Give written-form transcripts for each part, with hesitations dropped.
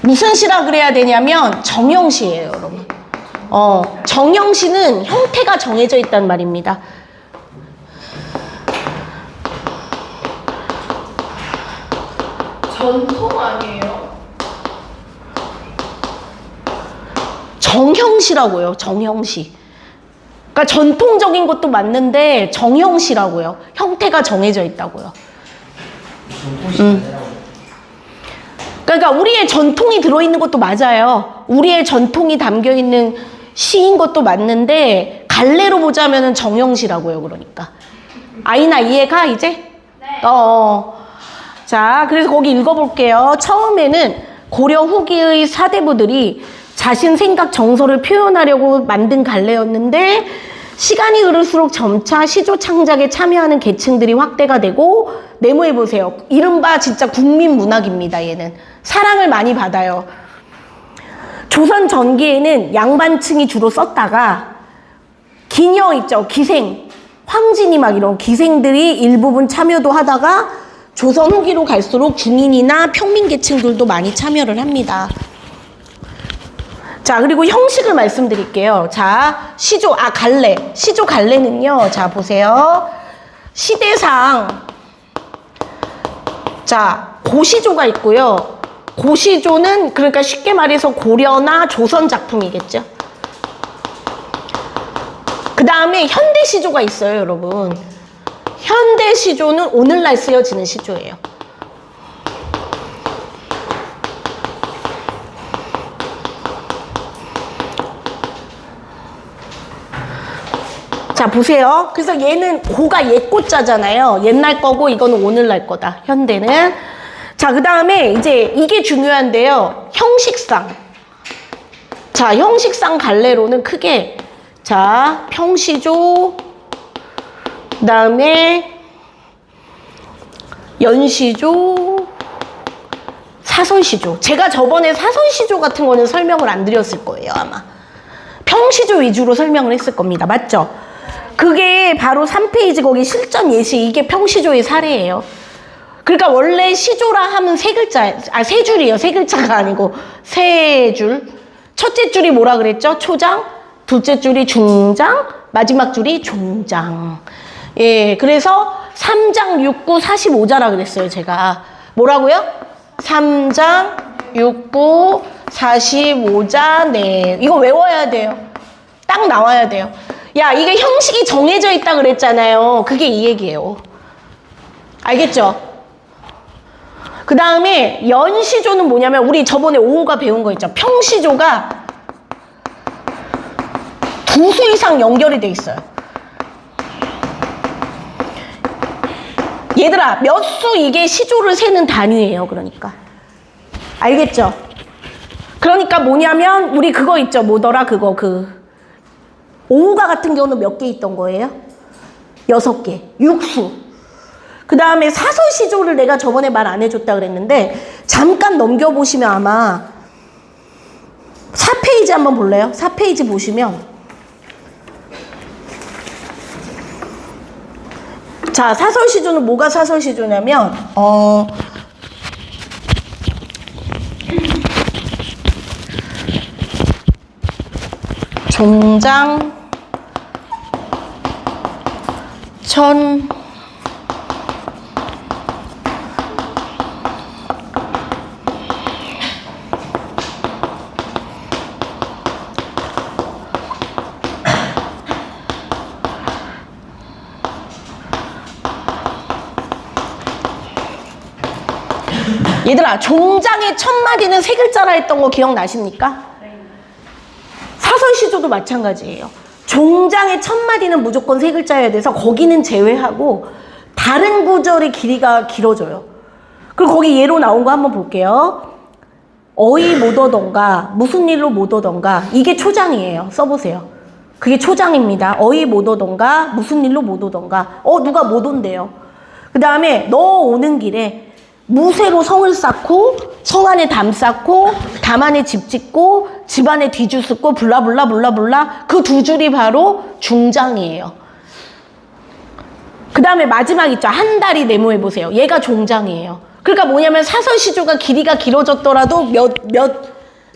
무슨 시라 그래야 되냐면 정형시예요, 여러분. 정형시는 형태가 정해져 있단 말입니다. 전통 아니에요? 정형시라고요, 정형시. 그러니까 전통적인 것도 맞는데 정형시라고요. 형태가 정해져 있다고요. 그러니까 우리의 전통이 들어있는 것도 맞아요. 우리의 전통이 담겨있는 시인 것도 맞는데 갈래로 보자면 정형시라고요. 그러니까 아이나 이해가 이제? 네. 자, 그래서 거기 읽어볼게요. 처음에는 고려 후기의 사대부들이 자신 생각 정서를 표현하려고 만든 갈래였는데 시간이 흐를수록 점차 시조 창작에 참여하는 계층들이 확대가 되고, 네모해보세요. 이른바 진짜 국민 문학입니다. 얘는 사랑을 많이 받아요. 조선 전기에는 양반층이 주로 썼다가 기녀 있죠, 기생, 황진이 막 이런 기생들이 일부분 참여도 하다가 조선 후기로 갈수록 중인이나 평민계층들도 많이 참여를 합니다. 자, 그리고 형식을 말씀드릴게요. 자, 갈래. 시조 갈래는요, 자, 보세요. 시대상, 자, 고시조가 있고요. 고시조는 그러니까 쉽게 말해서 고려나 조선 작품이겠죠. 그 다음에 현대시조가 있어요, 여러분. 현대시조는 오늘날 쓰여지는 시조예요. 자, 보세요. 그래서 얘는 고가 옛고자잖아요. 옛날 거고 이거는 오늘날 거다. 현대는. 자, 그 다음에 이제 이게 중요한데요. 형식상. 자, 형식상 갈래로는 크게, 자, 평시조, 그 다음에 연시조, 사설시조. 제가 저번에 사설시조 같은 거는 설명을 안 드렸을 거예요, 아마. 평시조 위주로 설명을 했을 겁니다. 맞죠? 그게 바로 3페이지 거기 실전 예시, 이게 평시조의 사례예요. 그러니까 원래 시조라 하면 세 줄이에요. 세 글자가 아니고 세 줄. 첫째 줄이 뭐라 그랬죠? 초장. 둘째 줄이 중장. 마지막 줄이 종장. 예, 그래서 3장 6구 45자라 그랬어요, 제가. 뭐라고요? 3장 6구 45자. 네, 이거 외워야 돼요. 딱 나와야 돼요. 야, 이게 형식이 정해져 있다 그랬잖아요. 그게 이 얘기예요. 알겠죠? 그 다음에 연시조는 뭐냐면 우리 저번에 5호가 배운 거 있죠. 평시조가 두 수 이상 연결이 돼 있어요. 얘들아, 몇 수 이게 시조를 세는 단위예요. 그러니까. 알겠죠? 그러니까 뭐냐면 우리 그거 있죠. 뭐더라? 그거 5호가 같은 경우는 몇 개 있던 거예요? 6개. 6수. 그 다음에 사설시조를 내가 저번에 말 안 해줬다 그랬는데 잠깐 넘겨보시면 아마 4페이지 한번 볼래요? 4페이지 보시면 자, 사설시조는 뭐가 사설시조냐면 종장, 천, 얘들아, 종장의 첫 마디는 세 글자라 했던 거 기억나십니까? 사설시조도 마찬가지예요. 종장의 첫 마디는 무조건 세 글자여야 돼서 거기는 제외하고 다른 구절의 길이가 길어져요. 그리고 거기 예로 나온 거 한번 볼게요. 어이 못 오던가, 무슨 일로 못 오던가, 이게 초장이에요. 써보세요. 그게 초장입니다. 어이 못 오던가, 무슨 일로 못 오던가. 누가 못 온대요. 그 다음에 너 오는 길에 무쇠로 성을 쌓고 성 안에 담 쌓고 담 안에 집 짓고 집 안에 뒤주 쓰고 블라블라 그 두 줄이 바로 중장이에요. 그 다음에 마지막 있죠. 한 다리 네모해 보세요. 얘가 종장이에요. 그러니까 뭐냐면 사설시조가 길이가 길어졌더라도 몇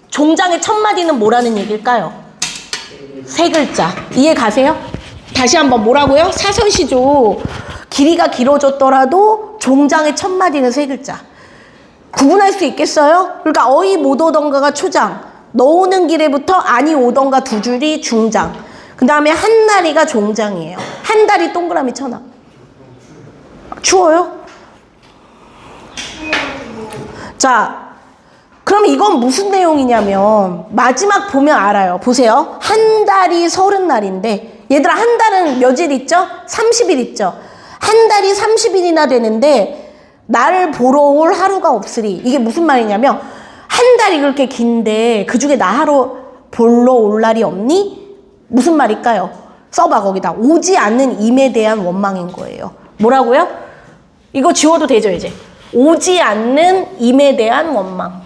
종장의 첫 마디는 뭐라는 얘기일까요? 세 글자. 이해 가세요? 다시 한번 뭐라고요? 사설시조 길이가 길어졌더라도 종장의 첫 마디는 세 글자. 구분할 수 있겠어요? 그러니까 어이 못 오던가가 초장, 넣오는 길에부터 아니 오던가 두 줄이 중장, 그 다음에 한 다리가 종장이에요. 한 다리 동그라미 쳐놔. 추워요? 자, 그럼 이건 무슨 내용이냐면 마지막 보면 알아요. 보세요. 한 달이 30날인데 얘들아 한 달은 며칠 있죠? 30일 있죠? 한 달이 30일이나 되는데 나를 보러 올 하루가 없으리. 이게 무슨 말이냐면 한 달이 그렇게 긴데 그중에 나 하루 보러 올 날이 없니? 무슨 말일까요? 써봐 거기다. 오지 않는 임에 대한 원망인 거예요. 뭐라고요? 이거 지워도 되죠 이제. 오지 않는 임에 대한 원망.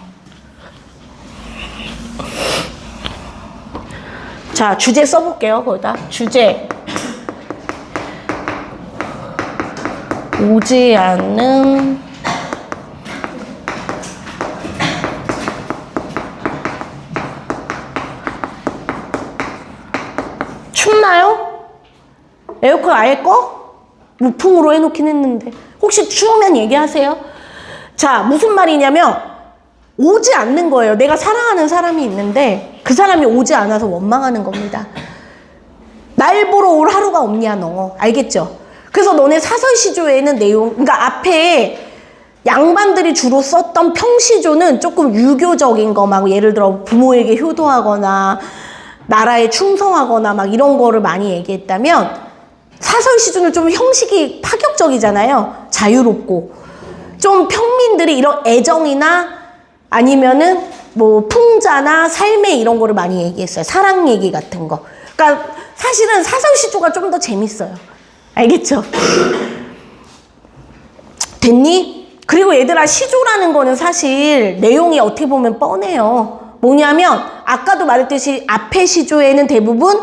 자, 주제 써볼게요. 거기다 주제. 오지 않는 춥나요? 에어컨 아예 꺼? 무풍으로 해놓긴 했는데 혹시 추우면 얘기하세요. 자, 무슨 말이냐면 오지 않는 거예요. 내가 사랑하는 사람이 있는데 그 사람이 오지 않아서 원망하는 겁니다. 날 보러 올 하루가 없냐 너. 알겠죠? 그래서 너네 사설시조에는 내용, 그러니까 앞에 양반들이 주로 썼던 평시조는 조금 유교적인 거 막 예를 들어 부모에게 효도하거나 나라에 충성하거나 막 이런 거를 많이 얘기했다면 사설시조는 좀 형식이 파격적이잖아요. 자유롭고 좀 평민들이 이런 애정이나 아니면은 뭐 풍자나 삶의 이런 거를 많이 얘기했어요. 사랑 얘기 같은 거. 그러니까 사실은 사설시조가 좀 더 재밌어요. 알겠죠? 됐니? 그리고 얘들아 시조라는 거는 사실 내용이 어떻게 보면 뻔해요. 뭐냐면 아까도 말했듯이 앞에 시조에는 대부분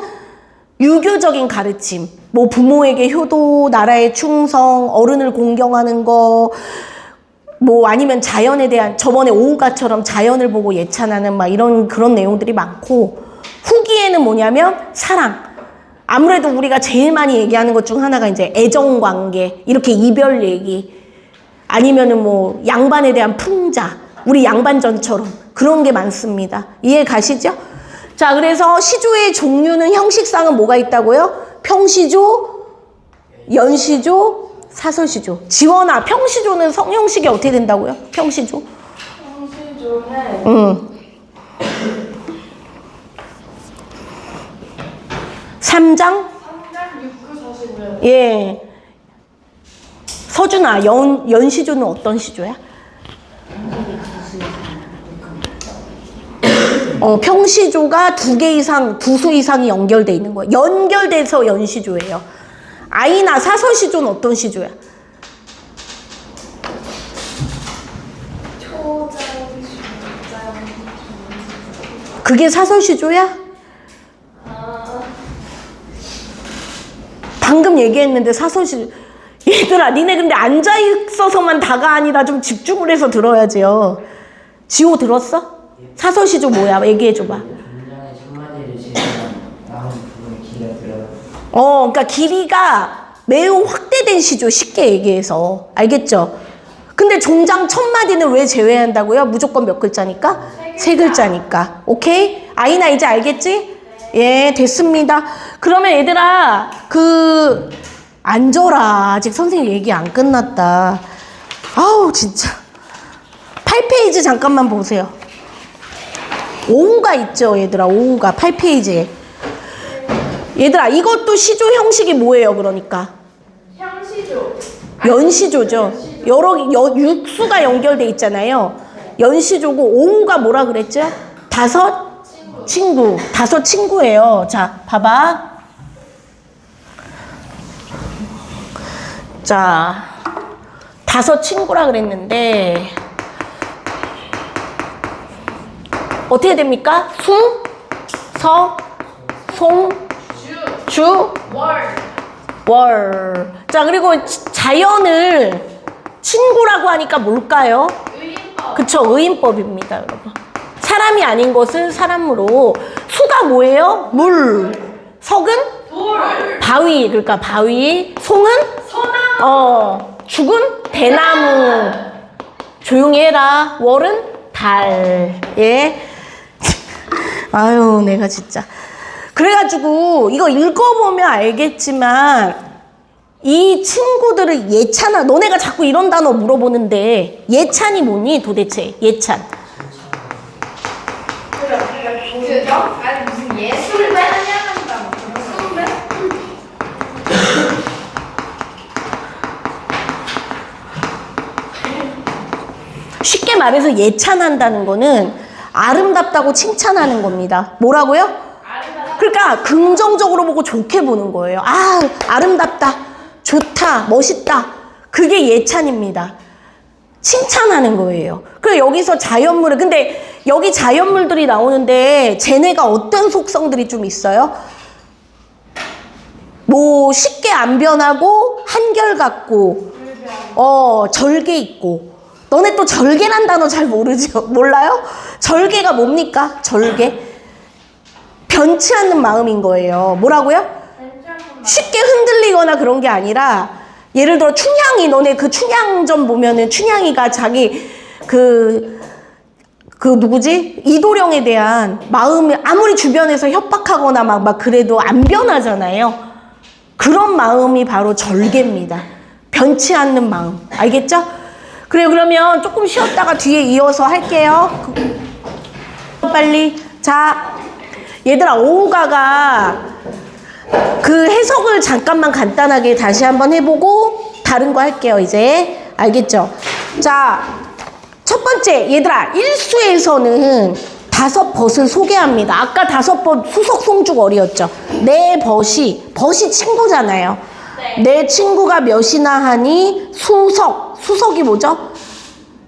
유교적인 가르침, 뭐 부모에게 효도, 나라에 충성, 어른을 공경하는 거, 뭐 아니면 자연에 대한, 저번에 오우가처럼 자연을 보고 예찬하는 막 이런 그런 내용들이 많고, 후기에는 뭐냐면 사랑. 아무래도 우리가 제일 많이 얘기하는 것 중 하나가 이제 애정관계, 이렇게 이별 얘기, 아니면은 뭐 양반에 대한 풍자, 우리 양반전처럼 그런 게 많습니다. 이해 가시죠? 자, 그래서 시조의 종류는 형식상은 뭐가 있다고요? 평시조, 연시조, 사설시조. 지원아, 평시조는 성형식이 어떻게 된다고요? 평시조? 평시조는 3장? 3장 6, 9, 40년. 예. 서준아, 연시조는 어떤 시조야? 평시조가 2개 이상, 2수 이상이 연결돼 있는 거예요. 연결돼서 연시조예요. 아이나 사설시조는 어떤 시조야? 초장, 중장. 그게 사설시조야? 방금 얘기했는데 사설시조. 얘들아, 니네 근데 앉아있어서만 다가 아니라 좀 집중을 해서 들어야지요. 지호 들었어? 사설시조 뭐야? 얘기해줘봐. 그러니까 길이가 매우 확대된 시조, 쉽게 얘기해서. 알겠죠? 근데 종장 첫 마디는 왜 제외한다고요? 무조건 몇 글자니까? 세 글자니까. 오케이? 아이나 이제 알겠지? 예, 됐습니다. 그러면 얘들아, 앉아라. 아직 선생님 얘기 안 끝났다. 아우, 진짜. 8페이지 잠깐만 보세요. 오후가 있죠, 얘들아. 오후가 8페이지에. 얘들아, 이것도 시조 형식이 뭐예요, 그러니까? 형시조. 연시조죠. 육수가 연결돼 있잖아요. 연시조고, 오후가 뭐라 그랬죠? 다섯 친구. 다섯 친구예요. 자, 봐봐. 자, 다섯 친구라 그랬는데 어떻게 됩니까? 수, 서, 송, 주, 월. 자, 그리고 자연을 친구라고 하니까 뭘까요? 의인법. 그쵸, 의인법입니다, 여러분. 사람이 아닌 것은 사람으로. 수가 뭐예요? 물. 석은? 돌. 바위. 그러니까 바위. 송은? 소나무. 죽은? 대나무. 조용히 해라. 월은? 달. 예. 아유, 내가 진짜. 그래가지고 이거 읽어보면 알겠지만 이 친구들을 예찬아, 너네가 자꾸 이런 단어 물어보는데 예찬이 뭐니 도대체? 예찬. 그죠? 아니 무슨 예술을 빼느냐는다. 무슨 쉽게 말해서 예찬한다는 거는 아름답다고 칭찬하는 겁니다. 뭐라고요? 그러니까 긍정적으로 보고 좋게 보는 거예요. 아, 아름답다, 좋다, 멋있다. 그게 예찬입니다. 칭찬하는 거예요. 그래서 여기서 자연물을, 근데 여기 자연물들이 나오는데 쟤네가 어떤 속성들이 좀 있어요? 뭐 쉽게 안 변하고 한결같고 절개 있고. 너네 또 절개란 단어 잘 모르죠? 몰라요? 절개가 뭡니까? 절개? 변치 않는 마음인 거예요. 뭐라고요? 쉽게 흔들리거나 그런 게 아니라 예를 들어 춘향이, 너네 그 춘향전 보면은 춘향이가 자기 그 누구지? 이도령에 대한 마음이 아무리 주변에서 협박하거나 막 그래도 안 변하잖아요. 그런 마음이 바로 절개입니다. 변치 않는 마음. 알겠죠? 그래요. 그러면 조금 쉬었다가 뒤에 이어서 할게요. 빨리. 자, 얘들아, 오후가가 그 해석을 잠깐만 간단하게 다시 한번 해보고 다른 거 할게요, 이제. 알겠죠? 자, 첫 번째, 얘들아, 일수에서는 5벗을 소개합니다. 아까 5벗 수석송주거리였죠. 내 벗이 친구잖아요. 네. 내 친구가 몇이나 하니 수석이 뭐죠?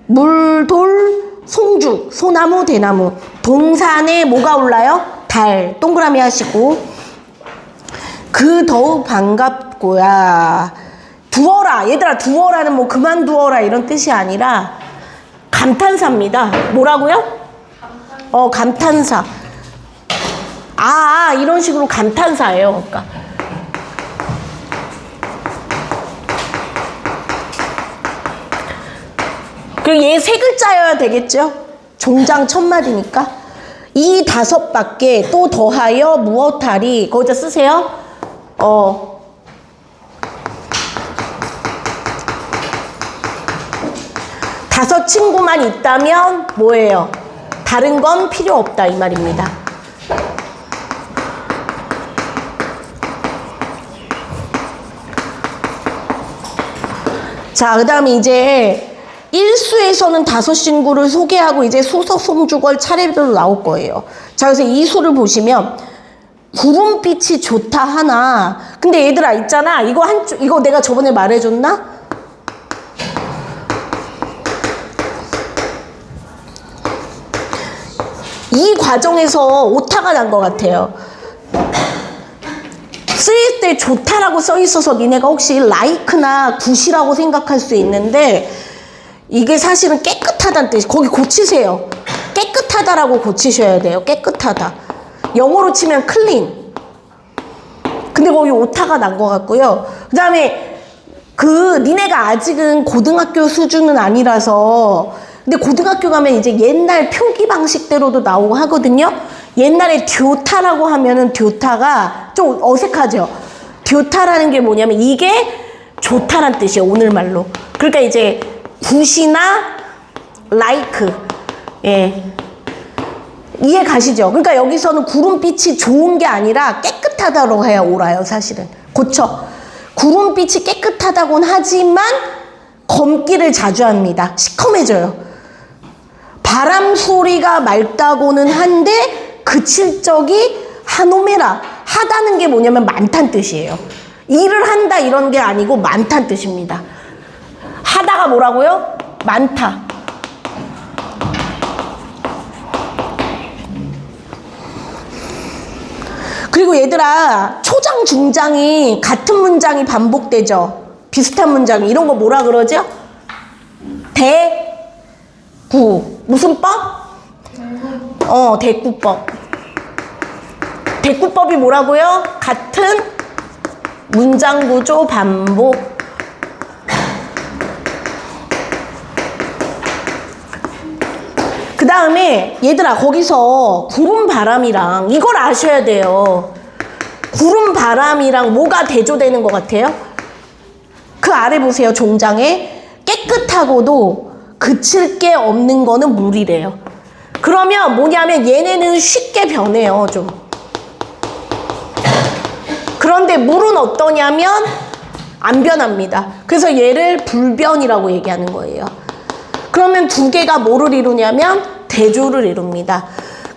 물, 돌, 송죽, 소나무, 대나무. 동산에 뭐가 올라요? 달. 동그라미 하시고. 그 더욱 반갑고야. 두어라. 얘들아, 두어라는 뭐 그만두어라 이런 뜻이 아니라 감탄사입니다. 뭐라고요? 감탄사. 이런 식으로 감탄사예요. 그러니까. 그리고 얘 3글자여야 되겠죠? 종장 첫마디니까. 이 5밖에 또 더하여 무엇하리. 거기다 쓰세요. 5 친구만 있다면 뭐예요? 다른 건 필요 없다 이 말입니다. 자, 그 다음에 이제 일수에서는 5친구를 소개하고 이제 수석, 송주걸 차례별로 나올 거예요. 자, 그래서 이 수를 보시면 구름빛이 좋다 하나. 근데 얘들아 있잖아. 이거 내가 저번에 말해줬나? 이 과정에서 오타가 난 것 같아요. 쓰일 때 좋다라고 써 있어서 니네가 혹시 like나 굿이라고 생각할 수 있는데 이게 사실은 깨끗하다는 뜻이. 거기 고치세요. 깨끗하다라고 고치셔야 돼요. 깨끗하다. 영어로 치면 clean. 근데 거기 오타가 난 것 같고요. 그 다음에 니네가 아직은 고등학교 수준은 아니라서, 근데 고등학교 가면 이제 옛날 표기 방식대로도 나오고 하거든요. 옛날에 듀타라고 하면은 듀타가 좀 어색하죠. 듀타라는 게 뭐냐면 이게 좋다란 뜻이에요. 오늘말로. 그러니까 이제 굿이나 like. 예. 이해 가시죠? 그러니까 여기서는 구름빛이 좋은 게 아니라 깨끗하다고 해야 옳아요, 사실은. 고쳐. 구름빛이 깨끗하다곤 하지만 검기를 자주 합니다. 시커매져요. 바람 소리가 맑다고는 한데 그칠 적이 하노메라. 하다는 게 뭐냐면 많다는 뜻이에요. 일을 한다 이런 게 아니고 많다는 뜻입니다. 하다가 뭐라고요? 많다. 그리고 얘들아, 초장, 중장이 같은 문장이 반복되죠. 비슷한 문장이. 이런 거 뭐라 그러죠? 대구. 무슨 법? 대구법. 대구법이 뭐라고요? 같은 문장 구조 반복. 그 다음에 얘들아 거기서 구름 바람이랑 이걸 아셔야 돼요. 구름 바람이랑 뭐가 대조되는 것 같아요? 그 아래 보세요. 종장에 깨끗하고도 그칠 게 없는 거는 물이래요. 그러면 뭐냐면 얘네는 쉽게 변해요. 좀. 그런데 물은 어떠냐면 안 변합니다. 그래서 얘를 불변이라고 얘기하는 거예요. 그러면 두 개가 뭐를 이루냐면 대조를 이룹니다.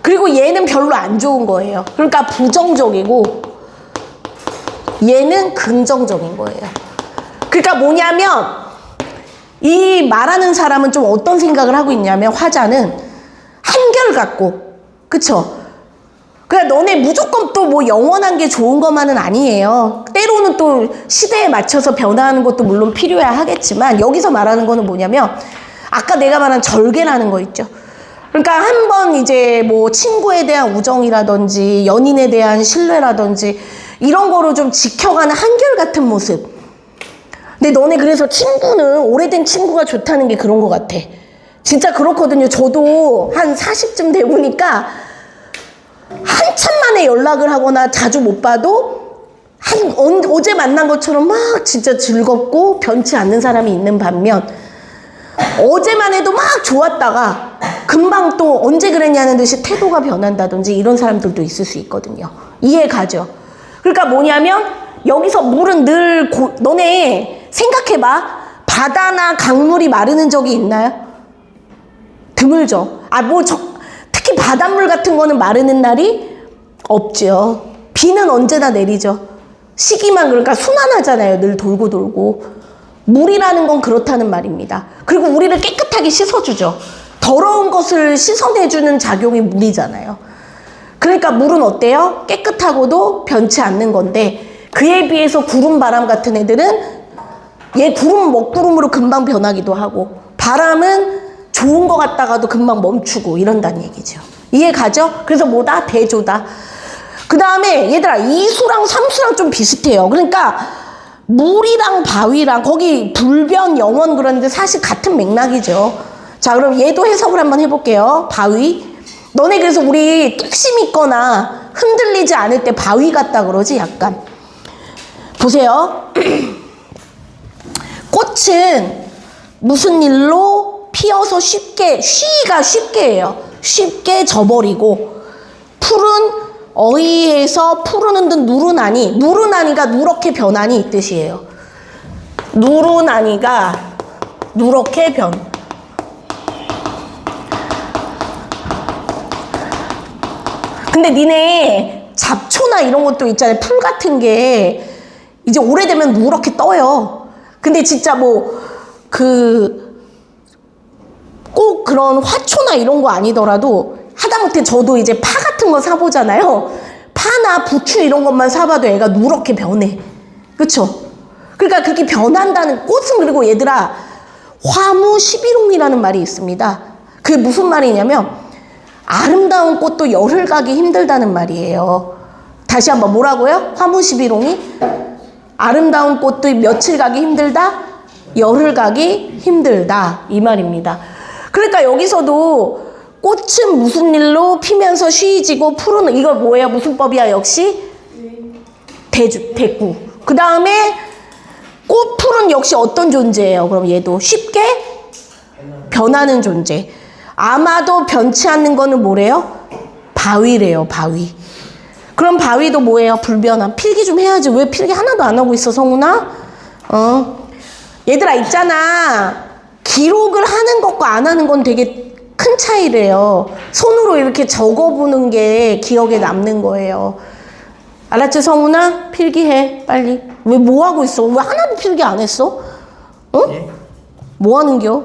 그리고 얘는 별로 안 좋은 거예요. 그러니까 부정적이고 얘는 긍정적인 거예요. 그러니까 뭐냐면 이 말하는 사람은 좀 어떤 생각을 하고 있냐면 화자는 한결같고 그쵸? 그러니까 너네 무조건 또 뭐 영원한 게 좋은 것만은 아니에요. 때로는 또 시대에 맞춰서 변화하는 것도 물론 필요해야 하겠지만 여기서 말하는 거는 뭐냐면 아까 내가 말한 절개라는 거 있죠. 그러니까 한번 이제 뭐 친구에 대한 우정이라든지 연인에 대한 신뢰라든지 이런 거를 좀 지켜가는 한결같은 모습. 근데 너네 그래서 친구는 오래된 친구가 좋다는 게 그런 것 같아. 진짜 그렇거든요. 저도 한 40쯤 되고 보니까 한참 만에 연락을 하거나 자주 못 봐도 어제 만난 것처럼 막 진짜 즐겁고 변치 않는 사람이 있는 반면 어제만 해도 막 좋았다가 금방 또 언제 그랬냐는 듯이 태도가 변한다든지 이런 사람들도 있을 수 있거든요. 이해 가죠? 그러니까 뭐냐면 여기서 물은 늘 너네 생각해봐. 바다나 강물이 마르는 적이 있나요? 드물죠. 특히 바닷물 같은 거는 마르는 날이 없죠. 비는 언제나 내리죠. 시기만 그러니까 순환하잖아요. 늘 돌고 돌고. 물이라는 건 그렇다는 말입니다. 그리고 우리를 깨끗하게 씻어주죠. 더러운 것을 씻어내주는 작용이 물이잖아요. 그러니까 물은 어때요? 깨끗하고도 변치 않는 건데 그에 비해서 구름 바람 같은 애들은 얘 구름 먹구름으로 금방 변하기도 하고 바람은 좋은 거 같다가도 금방 멈추고 이런다는 얘기죠. 이해 가죠? 그래서 뭐다? 대조다. 그 다음에 얘들아 이수랑 삼수랑 좀 비슷해요. 그러니까 물이랑 바위랑 거기 불변 영원 그러는데 사실 같은 맥락이죠. 자 그럼 얘도 해석을 한번 해볼게요. 바위. 너네 그래서 우리 뚝심 있거나 흔들리지 않을 때 바위 같다 그러지 약간. 보세요. 꽃은 무슨 일로 피어서 쉬기가 쉽게 해요. 쉽게 져버리고 풀은 어휘에서 푸르는 듯 누르나니가 누렇게 변하니 이 뜻이에요. 누르나니가 누렇게 변. 근데 니네 잡초나 이런 것도 있잖아요. 풀 같은 게 이제 오래되면 누렇게 떠요. 근데 진짜 꼭 그런 화초나 이런 거 아니더라도 하다못해 저도 이제 파 같은 거 사보잖아요. 파나 부추 이런 것만 사봐도 애가 누렇게 변해. 그쵸? 그러니까 그렇게 변한다는 꽃은 그리고 얘들아 화무 11홍이라는 말이 있습니다. 그게 무슨 말이냐면 아름다운 꽃도 열을 가기 힘들다는 말이에요. 다시 한번 뭐라고요? 화무 11홍이 아름다운 꽃도 며칠 가기 힘들다? 열을 가기 힘들다 이 말입니다. 그러니까 여기서도 꽃은 무슨 일로 피면서 쉬지고 풀은 이거 뭐예요? 무슨 법이야? 역시 대구. 그 다음에 꽃 풀은 역시 어떤 존재예요? 그럼 얘도 쉽게 변하는 존재. 아마도 변치 않는 거는 뭐래요? 바위래요. 바위. 그럼 바위도 뭐예요? 불변함. 필기 좀 해야지. 왜 필기 하나도 안 하고 있어 성훈아? 얘들아 있잖아. 기록을 하는 것과 안 하는 건 되게 큰 차이래요. 손으로 이렇게 적어보는 게 기억에 남는 거예요. 알았지 성훈아? 필기해 빨리. 왜 뭐 하고 있어? 왜 하나도 필기 안 했어? 응? 예? 뭐 하는겨?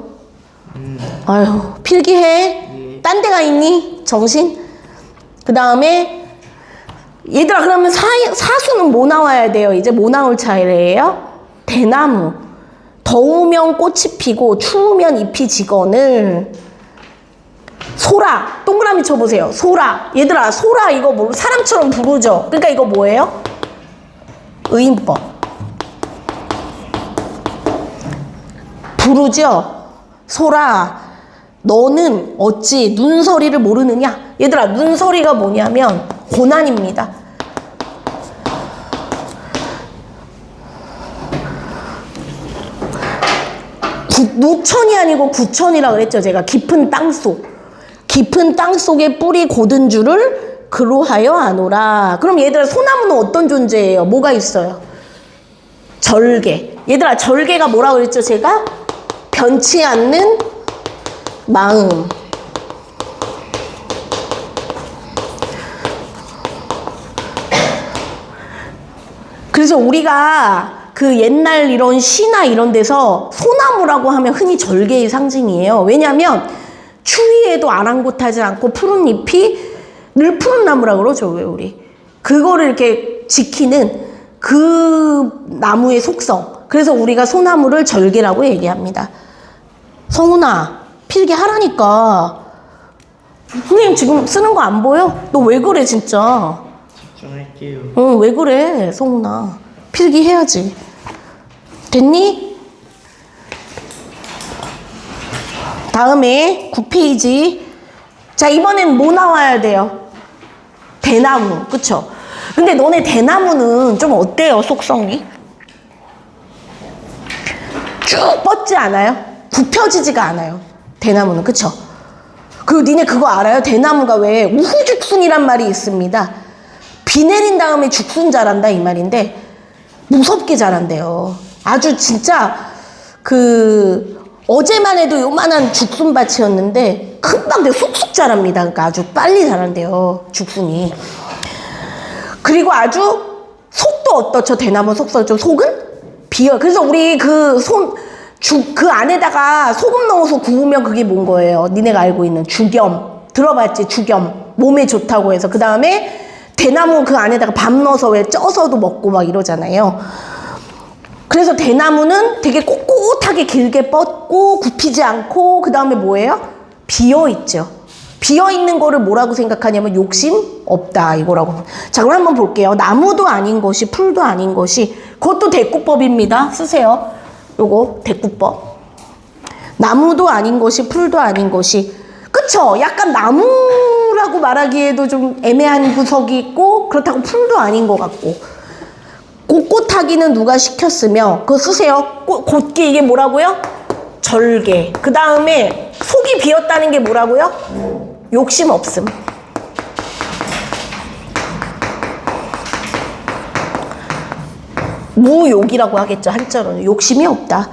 아유 필기해. 예. 딴 데가 있니? 정신? 그 다음에 얘들아 그러면 사수는 뭐 나와야 돼요? 이제 뭐 나올 차례예요? 대나무. 더우면 꽃이 피고 추우면 잎이 지거늘. 소라. 동그라미 쳐보세요. 소라. 얘들아, 소라 이거 뭐 사람처럼 부르죠? 그러니까 이거 뭐예요? 의인법. 부르죠? 소라, 너는 어찌 눈서리를 모르느냐? 얘들아, 눈서리가 뭐냐면 고난입니다. 누천이 아니고 구천이라 그랬죠. 제가 깊은 땅속. 깊은 땅속에 뿌리 곧은 줄을 그로하여 아노라. 그럼 얘들아, 소나무는 어떤 존재예요? 뭐가 있어요? 절개. 얘들아, 절개가 뭐라고 그랬죠? 제가 변치 않는 마음. 그래서 우리가 그 옛날 이런 시나 이런 데서 소나무라고 하면 흔히 절개의 상징이에요. 왜냐하면 추위에도 아랑곳하지 않고 푸른 잎이 늘 푸른 나무라고 그러죠. 왜 우리 그거를 이렇게 지키는 그 나무의 속성. 그래서 우리가 소나무를 절개라고 얘기합니다. 성훈아, 필기하라니까. 선생님 지금 쓰는 거 안 보여? 너 왜 그래 진짜? 집중할게요. 응, 왜 그래 성훈아. 필기해야지. 됐니? 다음에 9페이지. 자, 이번엔 뭐 나와야 돼요? 대나무. 그쵸? 근데 너네 대나무는 좀 어때요, 속성이? 쭉 뻗지 않아요? 굽혀지지가 않아요, 대나무는. 그쵸? 그리고 니네 그거 알아요? 대나무가 왜 우후죽순이란 말이 있습니다. 비 내린 다음에 죽순 자란다 이 말인데 무섭게 자란대요. 아주 진짜 어제만 해도 요만한 죽순밭이었는데 금방 쑥쑥 자랍니다. 그러니까 아주 빨리 자란대요, 죽순이. 그리고 아주 속도 어떻죠? 대나무 속성 좀 속은 비어. 그래서 우리 그 안에다가 소금 넣어서 구우면 그게 뭔 거예요? 니네가 알고 있는 죽염. 들어봤지? 죽염. 몸에 좋다고 해서. 그 다음에 대나무 그 안에다가 밥 넣어서 왜 쪄서도 먹고 막 이러잖아요. 그래서 대나무는 되게 꼿꼿하게 길게 뻗고 굽히지 않고 그 다음에 뭐예요? 비어있죠. 비어있는 거를 뭐라고 생각하냐면 욕심 없다 이거라고. 자, 그럼 한번 볼게요. 나무도 아닌 것이 풀도 아닌 것이. 그것도 대꾸법입니다. 쓰세요. 요거 대꾸법. 나무도 아닌 것이 풀도 아닌 것이. 그쵸? 약간 나무라고 말하기에도 좀 애매한 구석이 있고 그렇다고 풀도 아닌 것 같고. 꼿꼿하기는 누가 시켰으며. 그거 쓰세요. 곧게 이게 뭐라고요? 절개. 그 다음에 속이 비었다는 게 뭐라고요? 욕심 없음. 무욕이라고 하겠죠, 한자로는. 욕심이 없다.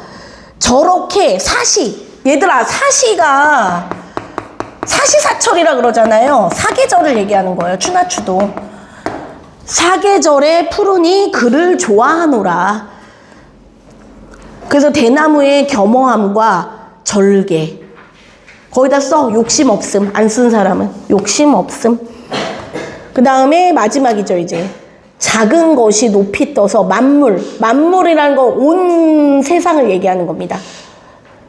저렇게 얘들아, 사시사철이라 그러잖아요. 사계절을 얘기하는 거예요, 추나추도. 사계절에 푸르니 그를 좋아하노라. 그래서 대나무의 겸허함과 절개. 거기다 써. 욕심 없음. 안 쓴 사람은 욕심 없음. 그 다음에 마지막이죠, 이제. 작은 것이 높이 떠서 만물이라는 건 온 세상을 얘기하는 겁니다.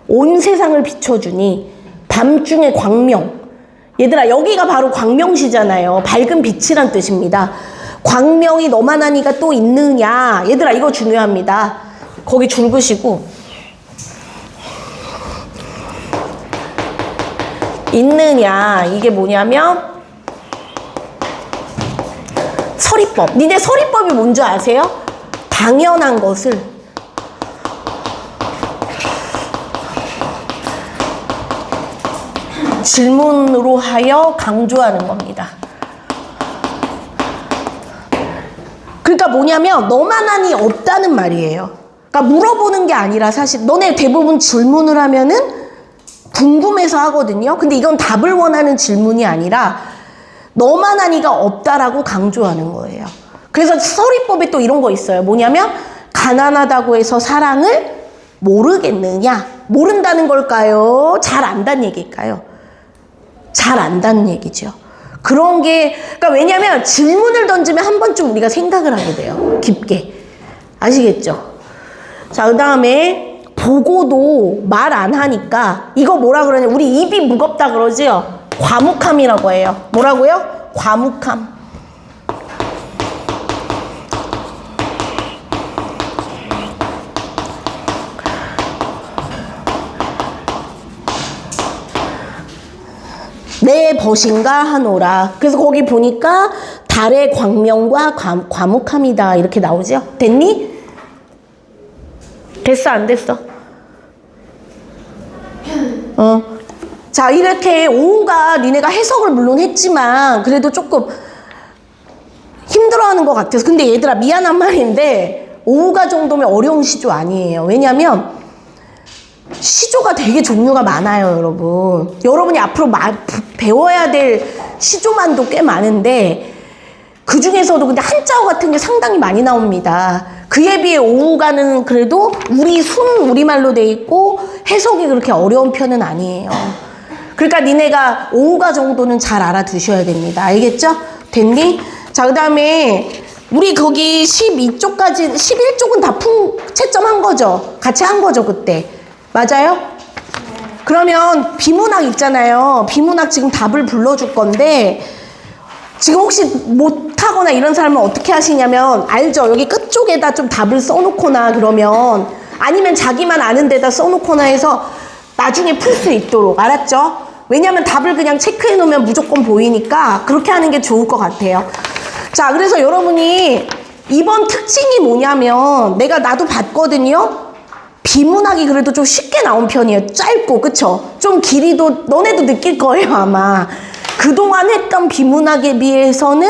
온 세상을 비춰주니 밤중에 광명. 얘들아, 여기가 바로 광명시잖아요. 밝은 빛이란 뜻입니다. 광명이 너만한 이가 또 있느냐. 얘들아, 이거 중요합니다. 거기 줄 그시고 있느냐. 이게 뭐냐면 서리법. 니네 서리법이 뭔지 아세요? 당연한 것을 질문으로 하여 강조하는 겁니다. 그러니까 뭐냐면 너만한이 없다는 말이에요. 그러니까 물어보는 게 아니라 사실 너네 대부분 질문을 하면은 궁금해서 하거든요. 근데 이건 답을 원하는 질문이 아니라 너만한이가 없다라고 강조하는 거예요. 그래서 서리법에 또 이런 거 있어요. 뭐냐면 가난하다고 해서 사랑을 모르겠느냐. 모른다는 걸까요? 잘 안다는 얘기일까요? 잘 안다는 얘기죠. 그런 게, 그러니까 왜냐면 질문을 던지면 한 번쯤 우리가 생각을 하게 돼요. 깊게. 아시겠죠? 자, 그 다음에 보고도 말 안 하니까 이거 뭐라 그러냐? 우리 입이 무겁다 그러지요? 과묵함이라고 해요. 뭐라고요? 과묵함. 내 벗인가 하노라. 그래서 거기 보니까 달의 광명과 과묵함이다 이렇게 나오죠. 됐니? 됐어 안 됐어? 자 이렇게 오후가 니네가 해석을 물론 했지만 그래도 조금 힘들어하는 것 같아서. 근데 얘들아 미안한 말인데 오후가 정도면 어려운 시조 아니에요. 왜냐면 시조가 되게 종류가 많아요, 여러분. 여러분이 앞으로 배워야 될 시조만도 꽤 많은데 그 중에서도 근데 한자어 같은 게 상당히 많이 나옵니다. 그에 비해 오후가는 그래도 우리말로 돼 있고 해석이 그렇게 어려운 편은 아니에요. 그러니까 니네가 오후가 정도는 잘 알아두셔야 됩니다. 알겠죠? 됐니? 자, 그 다음에 우리 거기 12쪽까지 11쪽은 다 채점한 거죠? 같이 한 거죠, 그때. 맞아요? 그러면 비문학 있잖아요. 비문학 지금 답을 불러줄 건데 지금 혹시 못하거나 이런 사람은 어떻게 하시냐면 알죠? 여기 끝쪽에다 좀 답을 써놓거나 그러면 아니면 자기만 아는 데다 써놓거나 해서 나중에 풀 수 있도록. 알았죠? 왜냐면 답을 그냥 체크해 놓으면 무조건 보이니까 그렇게 하는 게 좋을 것 같아요. 자, 그래서 여러분이 이번 특징이 뭐냐면 나도 봤거든요. 비문학이 그래도 좀 쉽게 나온 편이에요. 짧고, 그쵸? 좀 길이도 너네도 느낄 거예요, 아마. 그동안 했던 비문학에 비해서는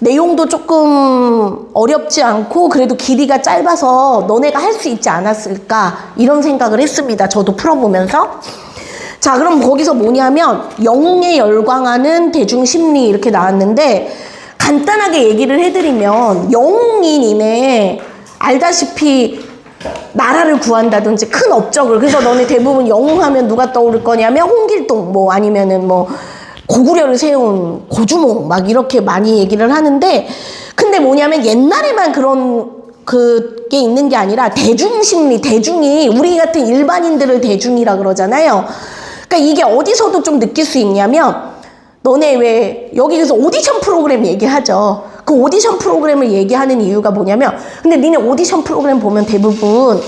내용도 조금 어렵지 않고 그래도 길이가 짧아서 너네가 할 수 있지 않았을까 이런 생각을 했습니다. 저도 풀어보면서. 자, 그럼 거기서 뭐냐면 영웅에 열광하는 대중심리 이렇게 나왔는데 간단하게 얘기를 해드리면 영웅이 니네 알다시피 나라를 구한다든지 큰 업적을. 그래서 너네 대부분 영웅하면 누가 떠오를 거냐면 홍길동 뭐 아니면은 뭐 고구려를 세운 고주몽 막 이렇게 많이 얘기를 하는데 근데 뭐냐면 옛날에만 그런 그게 있는 게 아니라 대중심리, 대중이 우리 같은 일반인들을 대중이라 그러잖아요. 그러니까 이게 어디서도 좀 느낄 수 있냐면 너네 왜 여기서 오디션 프로그램 얘기하죠. 그 오디션 프로그램을 얘기하는 이유가 뭐냐면 근데 니네 오디션 프로그램 보면 대부분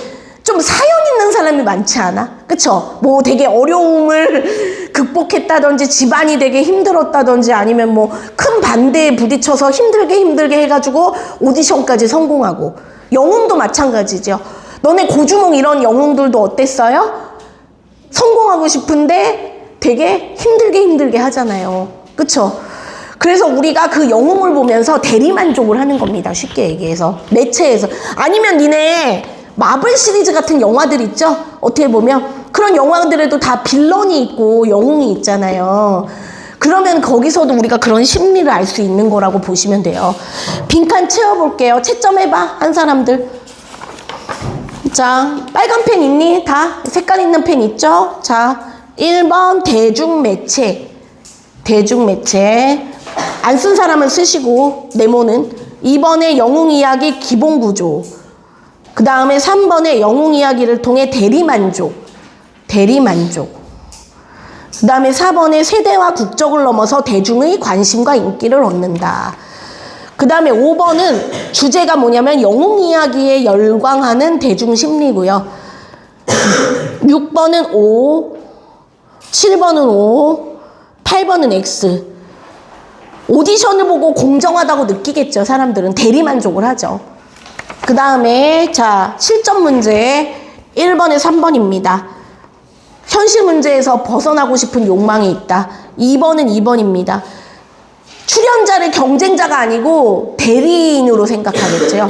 좀 사연 있는 사람이 많지 않아? 그쵸? 뭐 되게 어려움을 극복했다든지 집안이 되게 힘들었다든지 아니면 뭐 큰 반대에 부딪혀서 힘들게 해가지고 오디션까지 성공하고. 영웅도 마찬가지죠. 너네 고주몽 이런 영웅들도 어땠어요? 성공하고 싶은데 되게 힘들게 하잖아요. 그쵸? 그래서 우리가 그 영웅을 보면서 대리만족을 하는 겁니다. 쉽게 얘기해서. 매체에서. 아니면 니네 마블 시리즈 같은 영화들 있죠? 어떻게 보면 그런 영화들에도 다 빌런이 있고 영웅이 있잖아요. 그러면 거기서도 우리가 그런 심리를 알 수 있는 거라고 보시면 돼요. 빈칸 채워볼게요. 채점해봐, 한 사람들. 자, 빨간 펜 있니? 다? 색깔 있는 펜 있죠? 자, 1번 대중매체. 대중매체. 안 쓴 사람은 쓰시고, 네모는. 2번에 영웅이야기 기본구조. 그 다음에 3번에 영웅이야기를 통해 대리만족. 그 다음에 4번에 세대와 국적을 넘어서 대중의 관심과 인기를 얻는다. 그 다음에 5번은 주제가 뭐냐면 영웅이야기에 열광하는 대중심리고요. 6번은 O, 7번은 O, 8번은 X. 오디션을 보고 공정하다고 느끼겠죠. 사람들은 대리만족을 하죠. 그 다음에 자 실전 문제 1번에 3번입니다. 현실 문제에서 벗어나고 싶은 욕망이 있다. 2번은 2번입니다. 출연자를 경쟁자가 아니고 대리인으로 생각하겠죠.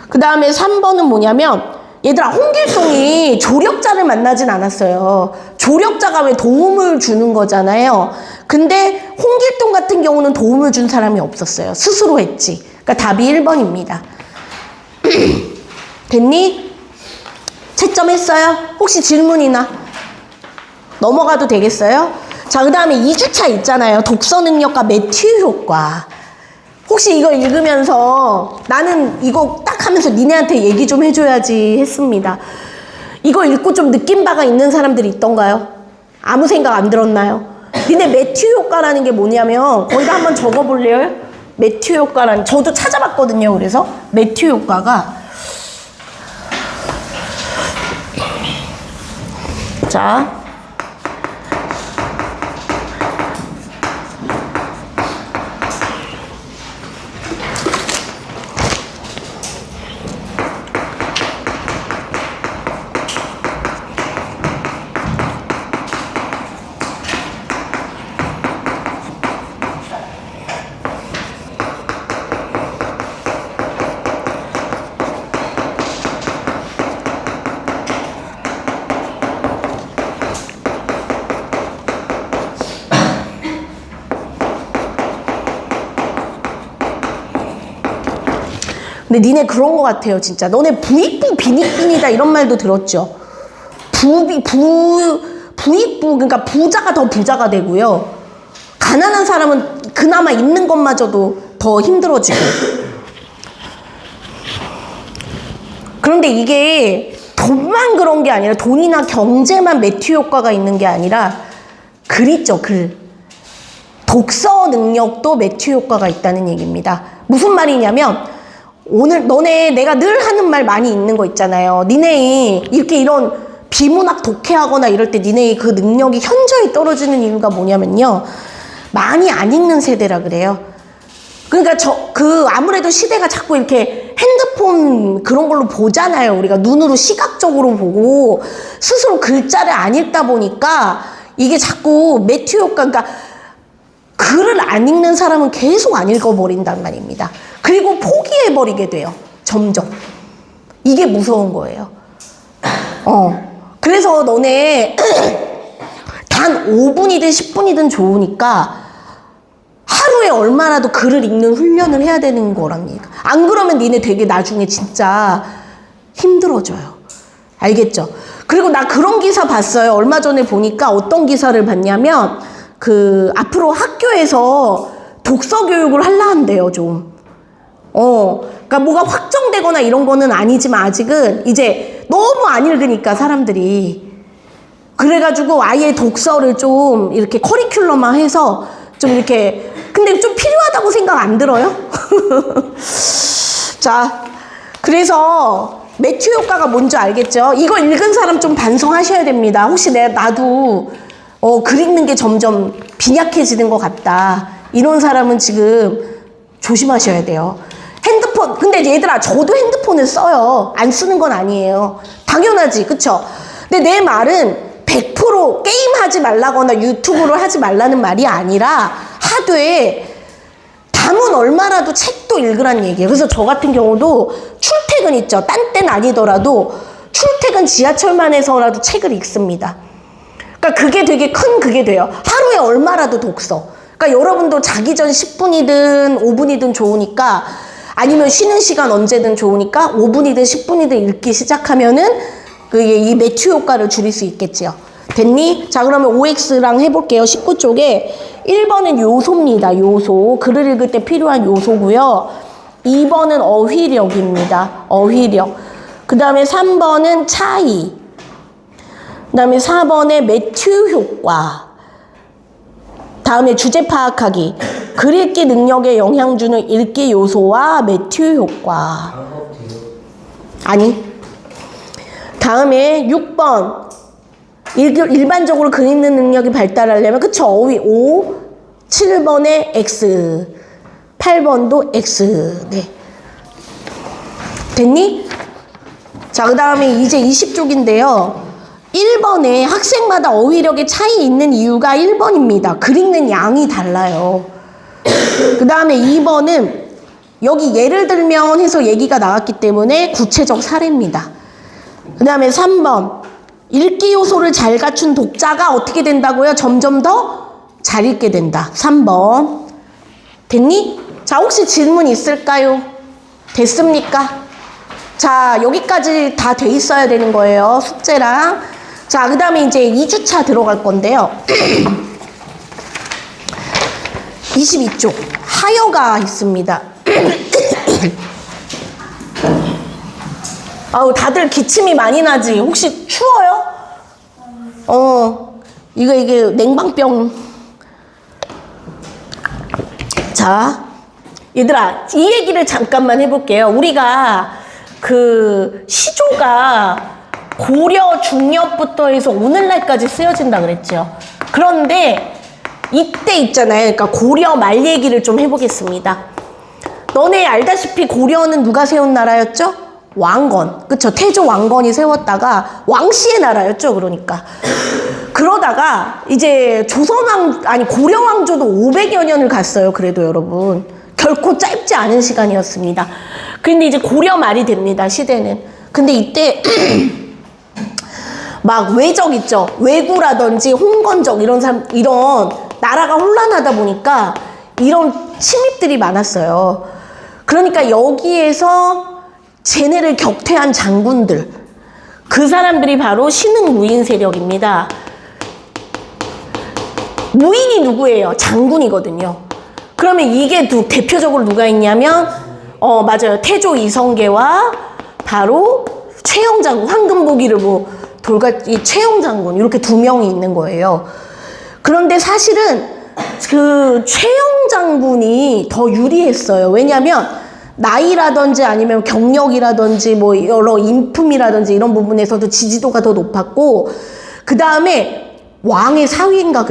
그 다음에 3번은 뭐냐면 얘들아 홍길동이 조력자를 만나진 않았어요. 조력자가 왜 도움을 주는 거잖아요. 근데 홍길동 같은 경우는 도움을 준 사람이 없었어요. 스스로 했지. 그러니까 답이 1번입니다. 됐니? 채점했어요? 혹시 질문이나? 넘어가도 되겠어요? 자, 그 다음에 2주차 있잖아요. 독서 능력과 매튜 효과. 혹시 이거 읽으면서 나는 이거 딱 하면서 니네한테 얘기 좀 해줘야지 했습니다. 이거 읽고 좀 느낀 바가 있는 사람들이 있던가요? 아무 생각 안 들었나요? 근데 매튜 효과라는 게 뭐냐면 거기다 한번 적어볼래요? 매튜 효과라는, 저도 찾아봤거든요. 그래서 매튜 효과가, 자, 근데 니네 그런 거 같아요, 진짜. 너네 부익부 빈익빈이다 이런 말도 들었죠? 부익부, 그러니까 부자가 더 부자가 되고요. 가난한 사람은 그나마 있는 것마저도 더 힘들어지고. 그런데 이게 돈만 그런 게 아니라, 돈이나 경제만 매튜 효과가 있는 게 아니라 글 있죠, 글. 독서 능력도 매튜 효과가 있다는 얘기입니다. 무슨 말이냐면, 오늘 너네 내가 늘 하는 말 많이 있는 거 있잖아요. 니네 이렇게 이런 비문학 독해하거나 이럴 때 니네 그 능력이 현저히 떨어지는 이유가 뭐냐면요, 많이 안 읽는 세대라 그래요. 그러니까 아무래도 시대가 자꾸 이렇게 핸드폰 그런 걸로 보잖아요. 우리가 눈으로 시각적으로 보고 스스로 글자를 안 읽다 보니까 이게 자꾸 매튜 효과, 그러니까 글을 안 읽는 사람은 계속 안 읽어버린단 말입니다. 그리고 포기해버리게 돼요. 점점. 이게 무서운 거예요. 그래서 너네 단 5분이든 10분이든 좋으니까 하루에 얼마라도 글을 읽는 훈련을 해야 되는 거랍니다. 안 그러면 니네 되게 나중에 진짜 힘들어져요. 알겠죠? 그리고 나 그런 기사 봤어요. 얼마 전에 보니까 어떤 기사를 봤냐면, 앞으로 학교에서 독서 교육을 하려 한대요, 좀. 그러니까 뭐가 확정되거나 이런 거는 아니지만 아직은 이제 너무 안 읽으니까 사람들이. 그래가지고 아예 독서를 좀 이렇게 커리큘럼화해서 좀 이렇게, 근데 좀 필요하다고 생각 안 들어요? 자, 그래서 매튜 효과가 뭔지 알겠죠? 이거 읽은 사람 좀 반성하셔야 됩니다. 혹시 나도 글 읽는 게 점점 빈약해지는 것 같다, 이런 사람은 지금 조심하셔야 돼요. 핸드폰, 근데 얘들아, 저도 핸드폰을 써요. 안 쓰는 건 아니에요. 당연하지, 그쵸? 근데 내 말은 100% 게임하지 말라거나 유튜브를 하지 말라는 말이 아니라, 하되 담은 얼마라도 책도 읽으란 얘기예요. 그래서 저 같은 경우도 출퇴근 있죠. 딴 때는 아니더라도 출퇴근 지하철만해서라도 책을 읽습니다. 그러니까 그게 되게 큰 그게 돼요. 하루에 얼마라도 독서. 그러니까 여러분도 자기 전 10분이든 5분이든 좋으니까, 아니면 쉬는 시간 언제든 좋으니까 5분이든 10분이든 읽기 시작하면은 이 매튜 효과를 줄일 수 있겠지요. 됐니? 자, 그러면 OX랑 해볼게요. 19쪽에 1번은 요소입니다. 요소. 글을 읽을 때 필요한 요소고요. 2번은 어휘력입니다. 어휘력. 그 다음에 3번은 차이. 그 다음에 4번에 매튜 효과. 다음에 주제 파악하기. 글 읽기 능력에 영향 주는 읽기 요소와 매튜 효과. 아니. 다음에 6번. 일반적으로 글 읽는 능력이 발달하려면, 그쵸? 어휘 O. 7번에 X. 8번도 X. 네. 됐니? 자, 그 다음에 이제 20쪽인데요. 1번에 학생마다 어휘력의 차이 있는 이유가 1번입니다. 글 읽는 양이 달라요. 그 다음에 2번은 여기 예를 들면 해서 얘기가 나왔기 때문에 구체적 사례입니다. 그 다음에 3번, 읽기 요소를 잘 갖춘 독자가 어떻게 된다고요? 점점 더 잘 읽게 된다. 3번. 됐니? 자, 혹시 질문 있을까요? 됐습니까? 자, 여기까지 다 돼 있어야 되는 거예요. 숙제랑. 자, 그 다음에 이제 2주차 들어갈 건데요. 22쪽. 하여가 있습니다. 아우, 다들 기침이 많이 나지. 혹시 추워요? 이게 냉방병. 자, 얘들아, 이 얘기를 잠깐만 해볼게요. 우리가 그 시조가 고려 중엽부터 해서 오늘날까지 쓰여진다 그랬죠. 그런데 이때 있잖아요. 그러니까 고려 말 얘기를 좀 해보겠습니다. 너네 알다시피 고려는 누가 세운 나라였죠? 왕건. 그쵸? 태조 왕건이 세웠다가 왕씨의 나라였죠. 그러니까. 그러다가 이제 고려 왕조도 500여 년을 갔어요. 그래도 여러분. 결코 짧지 않은 시간이었습니다. 근데 이제 고려 말이 됩니다. 시대는. 근데 이때 막 외적 있죠. 왜구라든지 홍건적 이런 나라가 혼란하다 보니까 이런 침입들이 많았어요. 그러니까 여기에서 쟤네를 격퇴한 장군들, 그 사람들이 바로 신흥 무인 세력입니다. 무인이 누구예요? 장군이거든요. 그러면 이게 대표적으로 누가 있냐면 맞아요. 태조 이성계와 바로 최영 장군, 황금보기를 이 최영 장군 이렇게 두 명이 있는 거예요. 그런데 사실은 그 최영 장군이 더 유리했어요. 왜냐하면 나이라든지 아니면 경력이라든지 뭐 여러 인품이라든지 이런 부분에서도 지지도가 더 높았고, 그 다음에 왕의 사위인가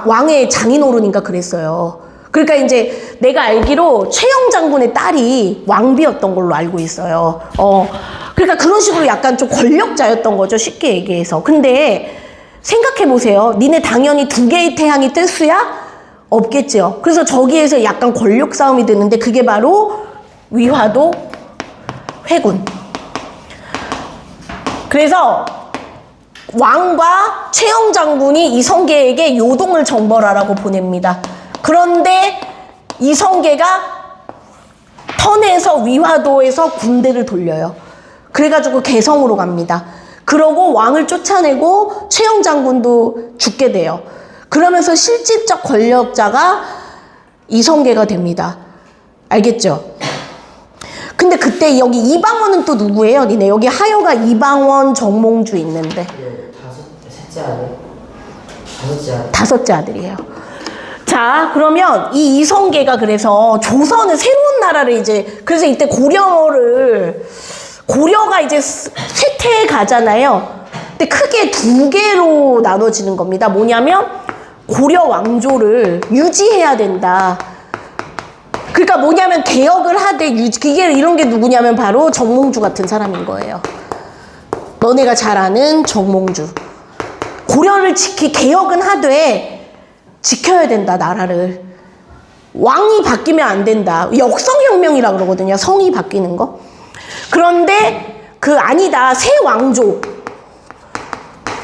왕의 장인어른인가 그랬어요. 그러니까 이제 내가 알기로 최영 장군의 딸이 왕비였던 걸로 알고 있어요. 그러니까 그런 식으로 약간 좀 권력자였던 거죠. 쉽게 얘기해서. 근데 생각해보세요. 니네 당연히 두 개의 태양이 뜰 수야 없겠죠. 그래서 저기에서 약간 권력 싸움이 되는데 그게 바로 위화도 회군. 그래서 왕과 최영 장군이 이성계에게 요동을 정벌하라고 보냅니다. 그런데 이성계가 턴해서 위화도에서 군대를 돌려요. 그래가지고 개성으로 갑니다. 그러고 왕을 쫓아내고 최영 장군도 죽게 돼요. 그러면서 실질적 권력자가 이성계가 됩니다. 알겠죠? 근데 그때 여기 이방원은 또 누구예요? 니네 여기 하여가 이방원, 정몽주 있는데. 다섯째 아들이에요. 자, 그러면 이 이성계가 그래서 조선은 새로운 나라를 그래서 이때 고려가 이제 쇠퇴에 가잖아요. 근데 크게 두 개로 나눠지는 겁니다. 뭐냐면 고려 왕조를 유지해야 된다. 그러니까 뭐냐면 개혁을 하되 그게 이런 게 누구냐면 바로 정몽주 같은 사람인 거예요. 너네가 잘 아는 정몽주. 고려를 개혁은 하되 지켜야 된다, 나라를. 왕이 바뀌면 안 된다. 역성혁명이라 그러거든요. 성이 바뀌는 거. 그런데 아니다. 새 왕조.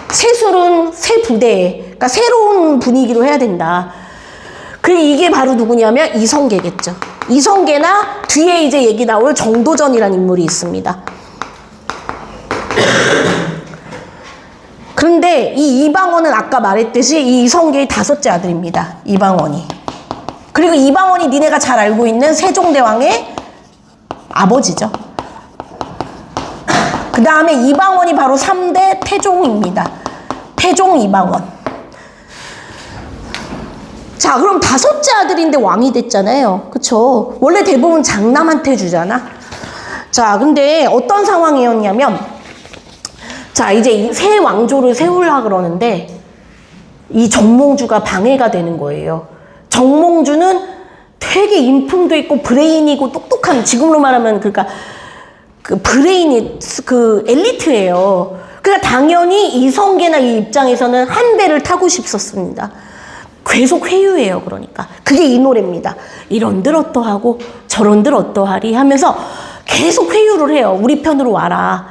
새술은 새 부대. 그러니까 새로운 분위기로 해야 된다. 이게 바로 누구냐면 이성계겠죠. 이성계나 뒤에 이제 얘기 나올 정도전이라는 인물이 있습니다. 그런데 이 이방원은 아까 말했듯이 이 이성계의 다섯째 아들입니다. 이방원이. 그리고 이방원이 니네가 잘 알고 있는 세종대왕의 아버지죠. 그 다음에 이방원이 바로 3대 태종입니다. 태종 이방원. 자, 그럼 다섯째 아들인데 왕이 됐잖아요. 그쵸? 원래 대부분 장남한테 주잖아. 자, 근데 어떤 상황이었냐면, 자, 이제 새 왕조를 세우려고 그러는데, 이 정몽주가 방해가 되는 거예요. 정몽주는 되게 인품도 있고, 브레인이고, 똑똑한, 지금으로 말하면, 그러니까, 브레인이, 엘리트예요. 그러니까 당연히 이성계나 이 입장에서는 한 배를 타고 싶었습니다. 계속 회유해요. 그러니까 그게 이 노래입니다. 이런들 어떠하고 저런들 어떠하리 하면서 계속 회유를 해요. 우리 편으로 와라.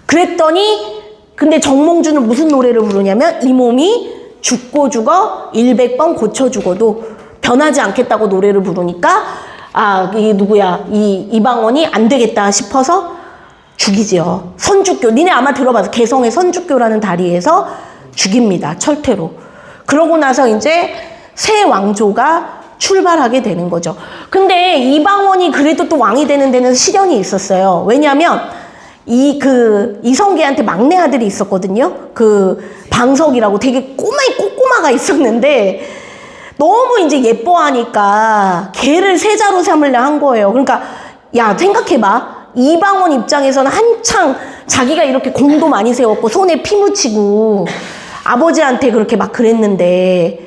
그랬더니 근데 정몽주는 무슨 노래를 부르냐면 이 몸이 죽고 죽어 100번 고쳐 죽어도 변하지 않겠다고 노래를 부르니까 이게 누구야, 이방원이 안 되겠다 싶어서 죽이지요. 선주교. 니네 아마 들어봐서 개성의 선주교라는 다리에서 죽입니다. 철퇴로. 그러고 나서 이제 새 왕조가 출발하게 되는 거죠. 근데 이방원이 그래도 또 왕이 되는 데는 시련이 있었어요. 왜냐하면 이성계한테 막내 아들이 있었거든요. 방석이라고 되게 꼬꼬마가 있었는데 너무 이제 예뻐하니까 걔를 세자로 삼으려 한 거예요. 그러니까 야, 생각해봐. 이방원 입장에서는 한창 자기가 이렇게 공도 많이 세웠고 손에 피 묻히고 아버지한테 그렇게 막 그랬는데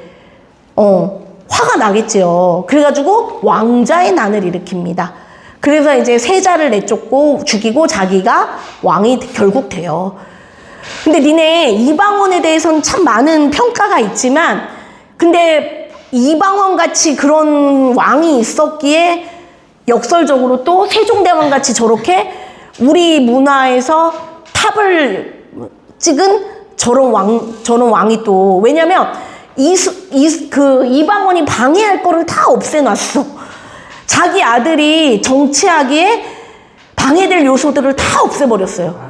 화가 나겠지요. 그래가지고 왕자의 난을 일으킵니다. 그래서 이제 세자를 내쫓고 죽이고 자기가 왕이 결국 돼요. 근데 니네 이방원에 대해서는 참 많은 평가가 있지만 근데 이방원 같이 그런 왕이 있었기에 역설적으로 또 세종대왕 같이 저렇게 우리 문화에서 탑을 찍은 저런 왕이 또 왜냐면 이방원이 방해할 거를 다 없애놨어. 자기 아들이 정치하기에 방해될 요소들을 다 없애버렸어요.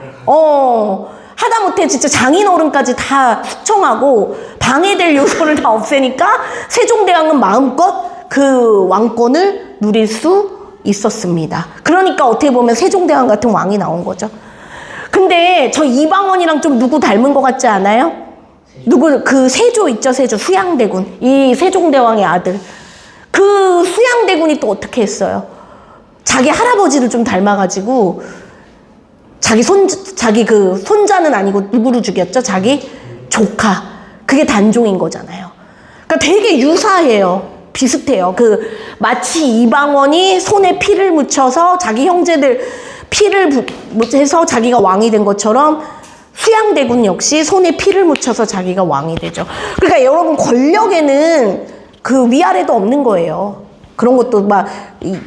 하다못해 진짜 장인어른까지 다 숙청하고 방해될 요소를 다 없애니까 세종대왕은 마음껏 그 왕권을 누릴 수 있었습니다. 그러니까 어떻게 보면 세종대왕 같은 왕이 나온 거죠. 근데 저 이방원이랑 좀 누구 닮은 것 같지 않아요? 세조 있죠, 세조. 수양대군. 이 세종대왕의 아들. 그 수양대군이 또 어떻게 했어요? 자기 할아버지를 좀 닮아가지고 자기 손자는 아니고 누구를 죽였죠? 자기 조카. 그게 단종인 거잖아요. 그러니까 되게 유사해요. 비슷해요. 마치 이방원이 손에 피를 묻혀서 자기 형제들 피를 묻혀서 자기가 왕이 된 것처럼 수양대군 역시 손에 피를 묻혀서 자기가 왕이 되죠. 그러니까 여러분 권력에는 그 위아래도 없는 거예요. 그런 것도 막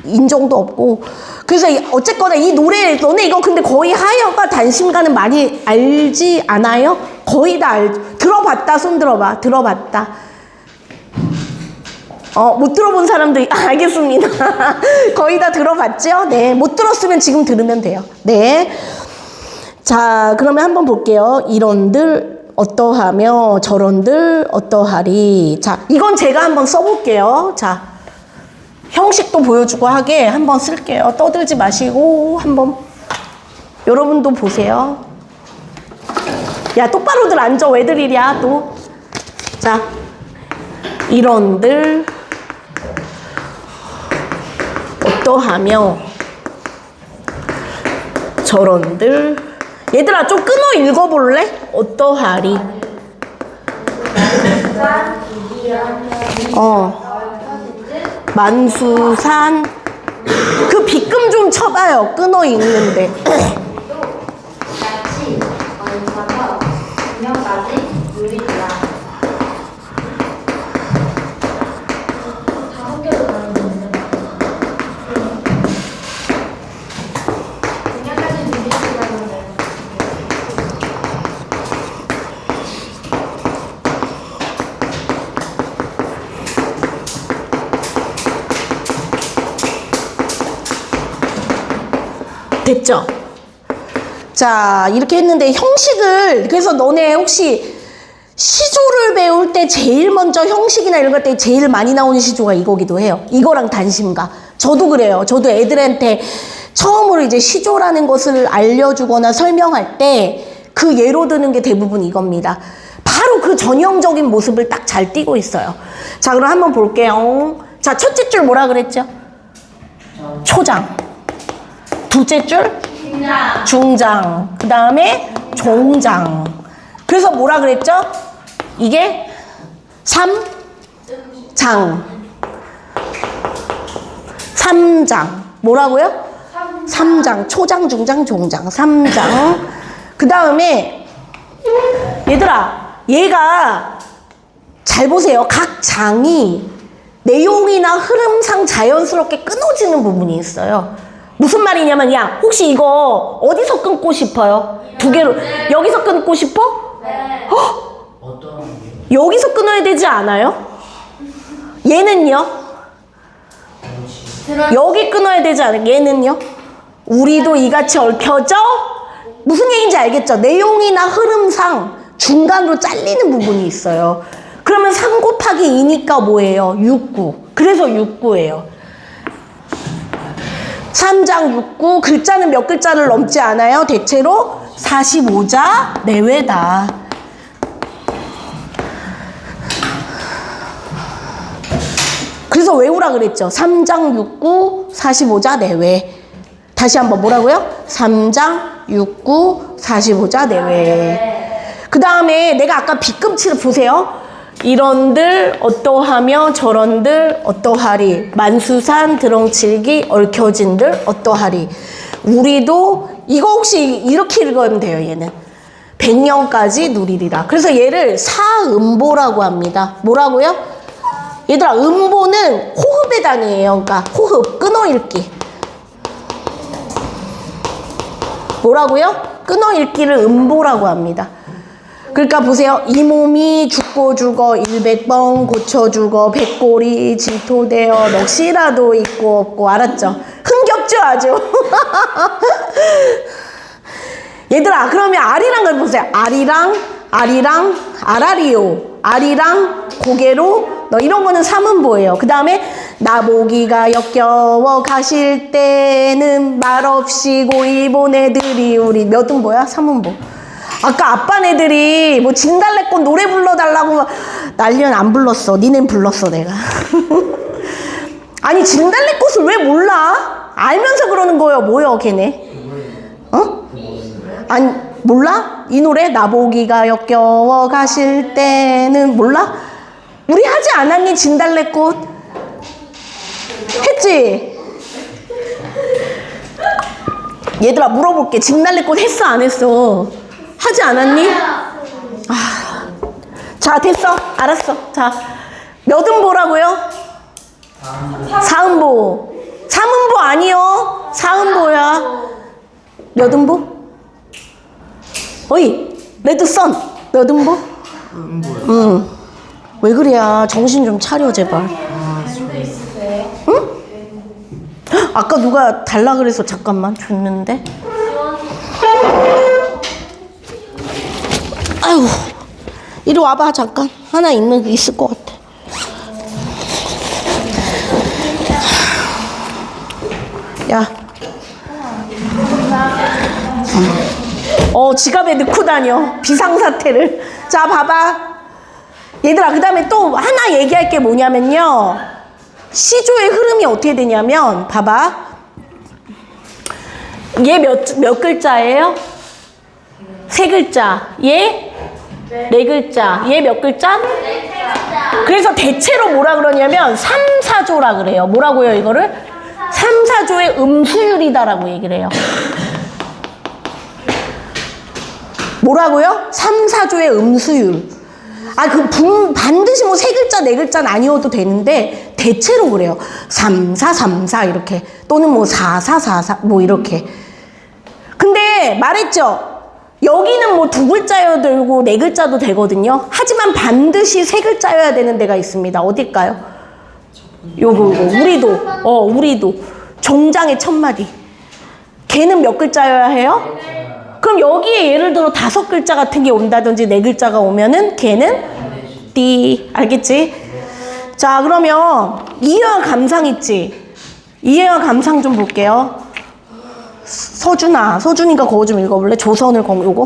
인정도 없고. 그래서 어쨌거나 이 노래 너네 이거 근데 거의 하여가 단심가는 많이 알지 않아요? 거의 다 들어봤다. 손 들어봐. 들어봤다. 못 들어본 사람도 알겠습니다. 거의 다 들어봤죠? 네. 못 들었으면 지금 들으면 돼요. 네. 자, 그러면 한번 볼게요. 이런들 어떠하며 저런들 어떠하리. 자, 이건 제가 한번 써볼게요. 자, 형식도 보여주고 하게 한번 쓸게요. 떠들지 마시고 한번 여러분도 보세요. 야, 똑바로들 앉아. 왜들 이랴 또. 자, 이런들 어떠하며 저런들 얘들아 좀 끊어 읽어볼래? 어떠하리. 만수산 그 빗금 좀 쳐봐요. 끊어 읽는데. 같이 얼마나 분명까지 누리리라. 다섯 개로 나누는데. 분명까지 누리리라는데. 됐죠? 자, 이렇게 했는데 형식을 그래서 너네 혹시 시조를 배울 때 제일 먼저 형식이나 이런 것 때 제일 많이 나오는 시조가 이거기도 해요. 이거랑 단심가. 저도 그래요. 저도 애들한테 처음으로 이제 시조라는 것을 알려주거나 설명할 때 그 예로 드는 게 대부분 이겁니다. 바로 그 전형적인 모습을 딱 잘 띄고 있어요. 자, 그럼 한번 볼게요. 자, 첫째 줄 뭐라 그랬죠? 초장. 둘째 줄? 중장. 그 다음에 종장. 그래서 뭐라 그랬죠? 이게 삼장. 뭐라고요? 삼장. 초장, 중장, 종장. 삼장. 그 다음에 얘들아, 얘가 잘 보세요. 각 장이 내용이나 흐름상 자연스럽게 끊어지는 부분이 있어요. 무슨 말이냐면, 야, 혹시 이거 어디서 끊고 싶어요? 두 개로. 여기서 끊고 싶어? 네. 여기서 끊어야 되지 않아요? 얘는요? 여기 끊어야 되지 않아요? 얘는요? 우리도 이같이 얽혀져? 무슨 얘기인지 알겠죠? 내용이나 흐름상 중간으로 잘리는 부분이 있어요. 그러면 3 곱하기 2니까 뭐예요? 6, 9. 그래서 6, 9예요. 3장 6구 글자는 몇 글자를 넘지 않아요? 대체로 45자 내외다. 그래서 외우라 그랬죠. 3장 6구 45자 내외. 다시 한번 뭐라고요? 3장 6구 45자 내외. 그 다음에 내가 아까 빗금치를 보세요. 이런들 어떠하며 저런들 어떠하리. 만수산 드렁칠기 얽혀진들 어떠하리. 우리도 이거 혹시 이렇게 읽으면 돼요. 얘는 100년까지 누리리라. 그래서 얘를 사음보라고 합니다. 뭐라고요? 얘들아, 음보는 호흡의 단위예요. 그러니까 호흡, 끊어읽기. 뭐라고요? 끊어읽기를 음보라고 합니다. 그러니까 보세요. 이 몸이 죽고 죽어 100번 고쳐 죽어 백골이 질토되어 넋이라도 있고 없고. 알았죠? 흥겹죠 아주. 얘들아, 그러면 아리랑 걸 보세요. 아리랑 아라리요. 아리랑 고개로 너 이런 거는 삼음보예요. 그 다음에 나보기가 역겨워 가실 때는 말없이 고이 보내드리 우리 몇 음보야? 삼음보. 아까 아빠네들이 뭐 진달래꽃 노래 불러달라고 난리는 안 불렀어. 니넨 불렀어 내가. 아니 진달래꽃을 왜 몰라? 알면서 그러는 거예요. 뭐요 걔네? 어? 아니 몰라? 이 노래 나보기가 역겨워 가실 때는 몰라? 우리 하지 않았니 진달래꽃? 했지? 얘들아 물어볼게. 진달래꽃 했어 안 했어? 하지 않았니? 아, 자 됐어 알았어. 자 몇 음보라고요? 사음보. 삼음보 아니요. 사음보야. 몇 음보? 어이 레드선 몇 음보? 응. 왜 그래야? 정신 좀 차려 제발. 응? 아까 누가 달라 그래서 잠깐만 줬는데. 아유, 이리 와봐 잠깐. 하나 있을 것 같아. 야. 지갑에 넣고 다녀. 비상사태를. 자, 봐봐. 얘들아, 그 다음에 또 하나 얘기할 게 뭐냐면요. 시조의 흐름이 어떻게 되냐면, 봐봐. 얘 몇 글자예요? 3글자. 얘? 4글자. 얘 몇 글자? 그래서 대체로 뭐라 그러냐면 3, 4조라 그래요. 뭐라고요 이거를? 3, 4조의 음수율이다라고 얘기를 해요. 뭐라고요? 3, 4조의 음수율. 반드시 뭐 3글자, 4글자는 아니어도 되는데 대체로 그래요. 3, 4, 3, 4 이렇게. 또는 뭐 4, 4, 4, 4 뭐 이렇게. 근데 말했죠. 여기는 뭐 2글자여도 되고 4글자도 되거든요. 하지만 반드시 3글자여야 되는 데가 있습니다. 어딜까요? 요거 우리도 정장의 첫마디. 걔는 몇 글자여야 해요? 그럼 여기에 예를 들어 5글자 같은 게 온다든지 4글자가 오면은 걔는 띠. 알겠지? 자, 그러면 이해와 감상 있지? 이해와 감상 좀 볼게요. 서준이가 그거 좀 읽어볼래? 조선을 요거.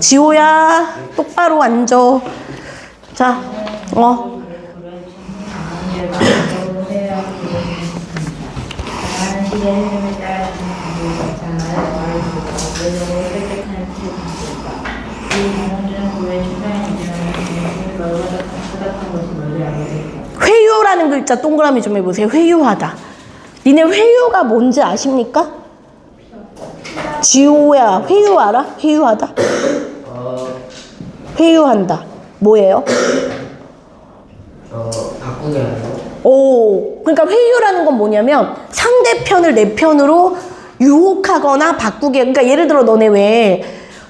지호야, 똑바로 앉아. 자, 회유라는 글자 동그라미 좀 해보세요. 회유하다. 니네 회유가 뭔지 아십니까? 지호야, 회유 알아? 회유하다? 회유한다. 뭐예요? 바꾸게 하는 그러니까 회유라는 건 뭐냐면 상대편을 내 편으로 유혹하거나 바꾸게. 그러니까 예를 들어 너네 왜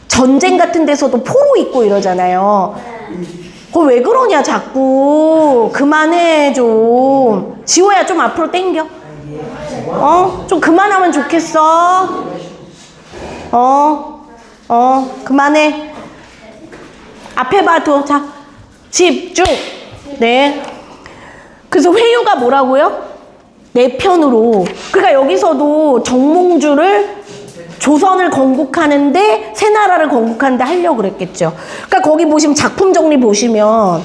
전쟁 같은 데서도 포로 있고 이러잖아요. 그거 왜 그러냐 자꾸. 그만해 좀. 지호야 좀 앞으로 당겨. 좀 그만하면 좋겠어. 그만해. 앞에 봐도. 자, 집중. 네. 그래서 회유가 뭐라고요? 내 편으로. 그러니까 여기서도 정몽주를 조선을 건국하는데 새 나라를 건국하는데 하려고 그랬겠죠. 그러니까 거기 보시면 작품 정리 보시면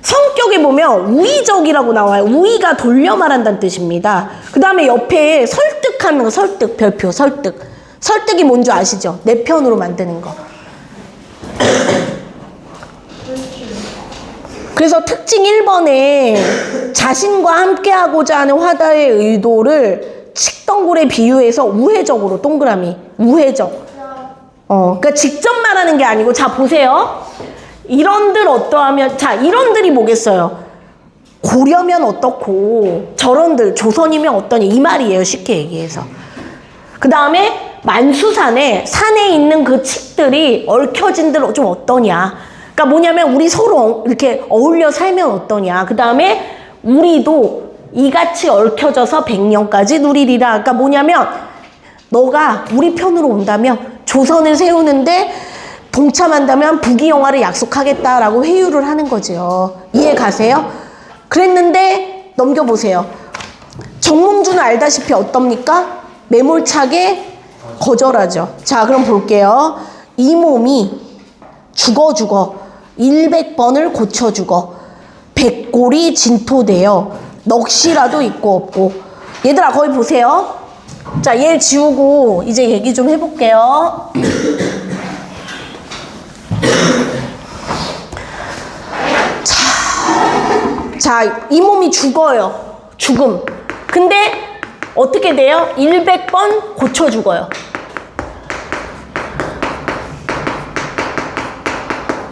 성격에 보면 우의적이라고 나와요. 우의가 돌려 말한다는 뜻입니다. 그 다음에 옆에 설득하는 거, 설득, 별표, 설득. 설득이 뭔지 아시죠? 내 편으로 만드는 거. 그래서 특징 1번에 자신과 함께하고자 하는 화다의 의도를 칡덩굴에 비유해서 우회적으로 동그라미, 우회적. 그러니까 직접 말하는 게 아니고, 자, 보세요. 이런들 어떠하면, 자, 이런들이 뭐겠어요? 고려면 어떻고, 저런들, 조선이면 어떠냐, 이 말이에요, 쉽게 얘기해서. 그 다음에 만수산에, 산에 있는 그 칡들이 얽혀진들 좀 어떠냐. 그러니까 뭐냐면, 우리 서로 이렇게 어울려 살면 어떠냐. 그 다음에 우리도 이같이 얽혀져서 100년까지 누리리라. 그러니까 뭐냐면, 너가 우리 편으로 온다면, 조선을 세우는데, 동참한다면 부귀영화를 약속하겠다라고 회유를 하는 거죠. 이해 가세요? 그랬는데 넘겨보세요. 정몽주는 알다시피 어떻습니까? 매몰차게 거절하죠. 자, 그럼 볼게요. 이 몸이 죽어 100번을 고쳐 죽어 100골이 진토되어 넋이라도 있고 없고. 얘들아 거기 보세요. 자, 얘 지우고 이제 얘기 좀 해볼게요. 자, 이 몸이 죽어요. 죽음. 근데 어떻게 돼요? 100번 고쳐 죽어요.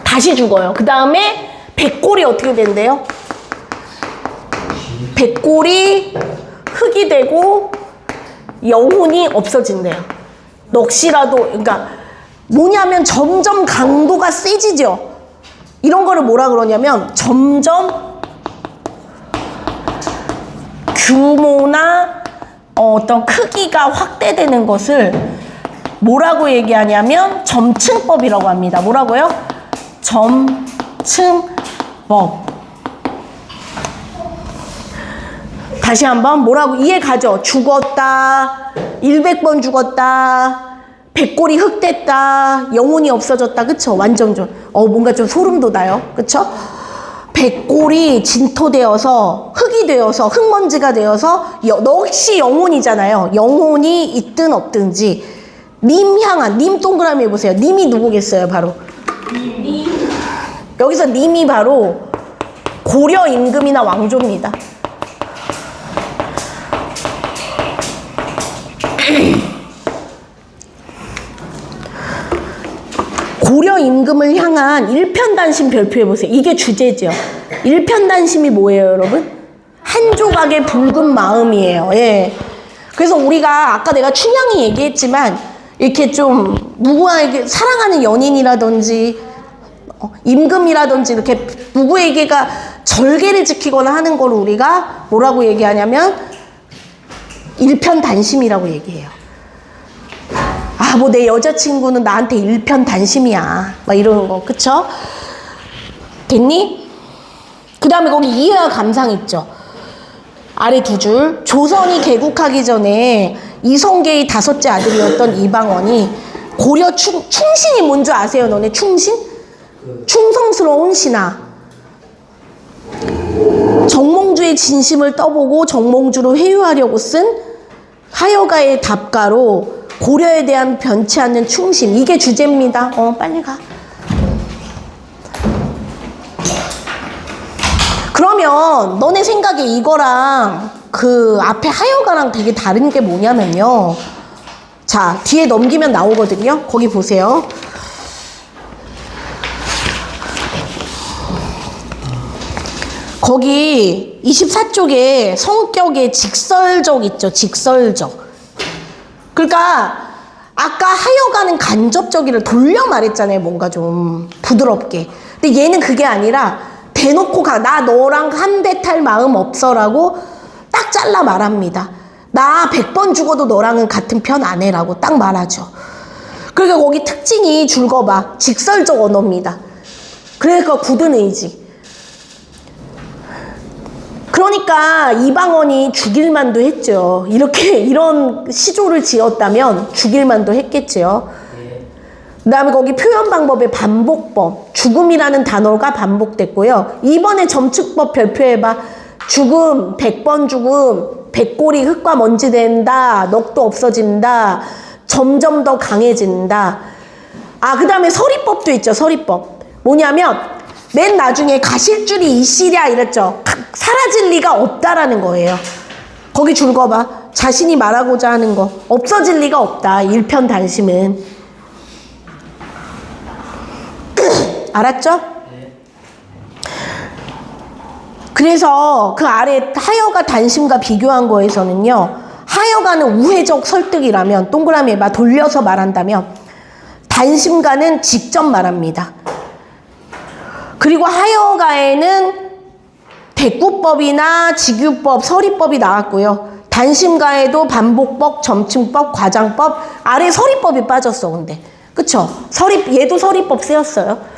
다시 죽어요. 그 다음에 100골이 어떻게 된대요? 100골이 흙이 되고 영혼이 없어진대요. 넋이라도, 그러니까 뭐냐면 점점 강도가 세지죠. 이런 거를 뭐라 그러냐면 점점 규모나 어떤 크기가 확대되는 것을 뭐라고 얘기하냐면 점층법이라고 합니다. 뭐라고요? 점층법. 다시 한번 뭐라고 이해 가죠? 죽었다, 100번 죽었다, 100골이 흙됐다, 영혼이 없어졌다. 그쵸? 완전 좀 뭔가 좀 소름 돋아요. 그쵸? 100골이 진토되어서 흙이 되어서 흙먼지가 되어서 넋이 영혼이잖아요. 영혼이 있든 없든지 님 향한, 님 동그라미 해보세요. 님이 누구겠어요? 바로 여기서 님이 바로 고려 임금이나 왕조입니다. 고려 임금을 향한 일편단심 별표해보세요. 이게 주제죠. 일편단심이 뭐예요, 여러분? 한 조각의 붉은 마음이에요. 예. 그래서 우리가 아까 내가 춘향이 얘기했지만 이렇게 좀 누구에게 사랑하는 연인이라든지 임금이라든지 이렇게 누구에게가 절개를 지키거나 하는 걸 우리가 뭐라고 얘기하냐면 일편단심이라고 얘기해요. 아, 뭐 내 여자친구는 나한테 일편단심이야. 막 이러는 거. 그쵸? 됐니? 그 다음에 거기 이해와 감상 있죠. 아래 두 줄. 조선이 개국하기 전에 이성계의 5째 아들이었던 이방원이 고려 충신이 뭔 줄 아세요? 너네 충신? 충성스러운 신하. 정몽주의 진심을 떠보고 정몽주로 회유하려고 쓴 하여가의 답가로 고려에 대한 변치 않는 충심. 이게 주제입니다. 빨리 가. 그러면 너네 생각에 이거랑 그 앞에 하여가랑 되게 다른 게 뭐냐면요. 자, 뒤에 넘기면 나오거든요. 거기 보세요. 거기 24쪽에 성격의 직설적 있죠. 직설적. 그러니까 아까 하여가는 간접적이를 돌려 말했잖아요. 뭔가 좀 부드럽게. 근데 얘는 그게 아니라 대놓고 나 너랑 한 배 탈 마음 없어라고 딱 잘라 말합니다. 나 100번 죽어도 너랑은 같은 편 안 해라고 딱 말하죠. 그러니까 거기 특징이 줄거봐. 직설적 언어입니다. 그러니까 굳은 의지. 그러니까 이방원이 죽일만도 했죠. 이렇게 이런 시조를 지었다면 죽일만도 했겠지요. 그 다음에 거기 표현 방법의 반복법, 죽음이라는 단어가 반복됐고요. 이번에 점축법 별표해봐. 죽음, 100번 죽음, 100골이 흙과 먼지 된다, 넋도 없어진다, 점점 더 강해진다. 아, 그 다음에 서리법도 있죠. 서리법 뭐냐면 맨 나중에 가실줄이 이시랴 이랬죠. 사라질 리가 없다라는 거예요. 거기 줄 거 봐. 자신이 말하고자 하는 거 없어질 리가 없다. 일편단심은. 알았죠? 그래서 그 아래 하여가 단심과 비교한 거에서는요, 하여가는 우회적 설득이라면, 동그라미 해봐. 돌려서 말한다면 단심가는 직접 말합니다. 그리고 하여가에는 대꾸법이나 직유법, 서리법이 나왔고요. 단심가에도 반복법, 점층법, 과장법, 아래 서리법이 빠졌어. 근데 그쵸? 얘도 서리법 쓰였어요.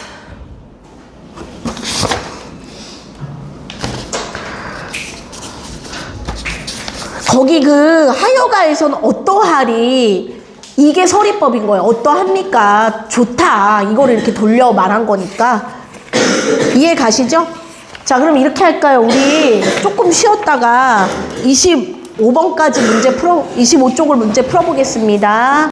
거기 그 하여가에서는 어떠하리, 이게 서리법인 거예요. 어떠합니까? 좋다. 이거를 이렇게 돌려 말한 거니까. 이해 가시죠? 자, 그럼 이렇게 할까요? 우리 조금 쉬었다가 25번까지 25쪽을 문제 풀어보겠습니다.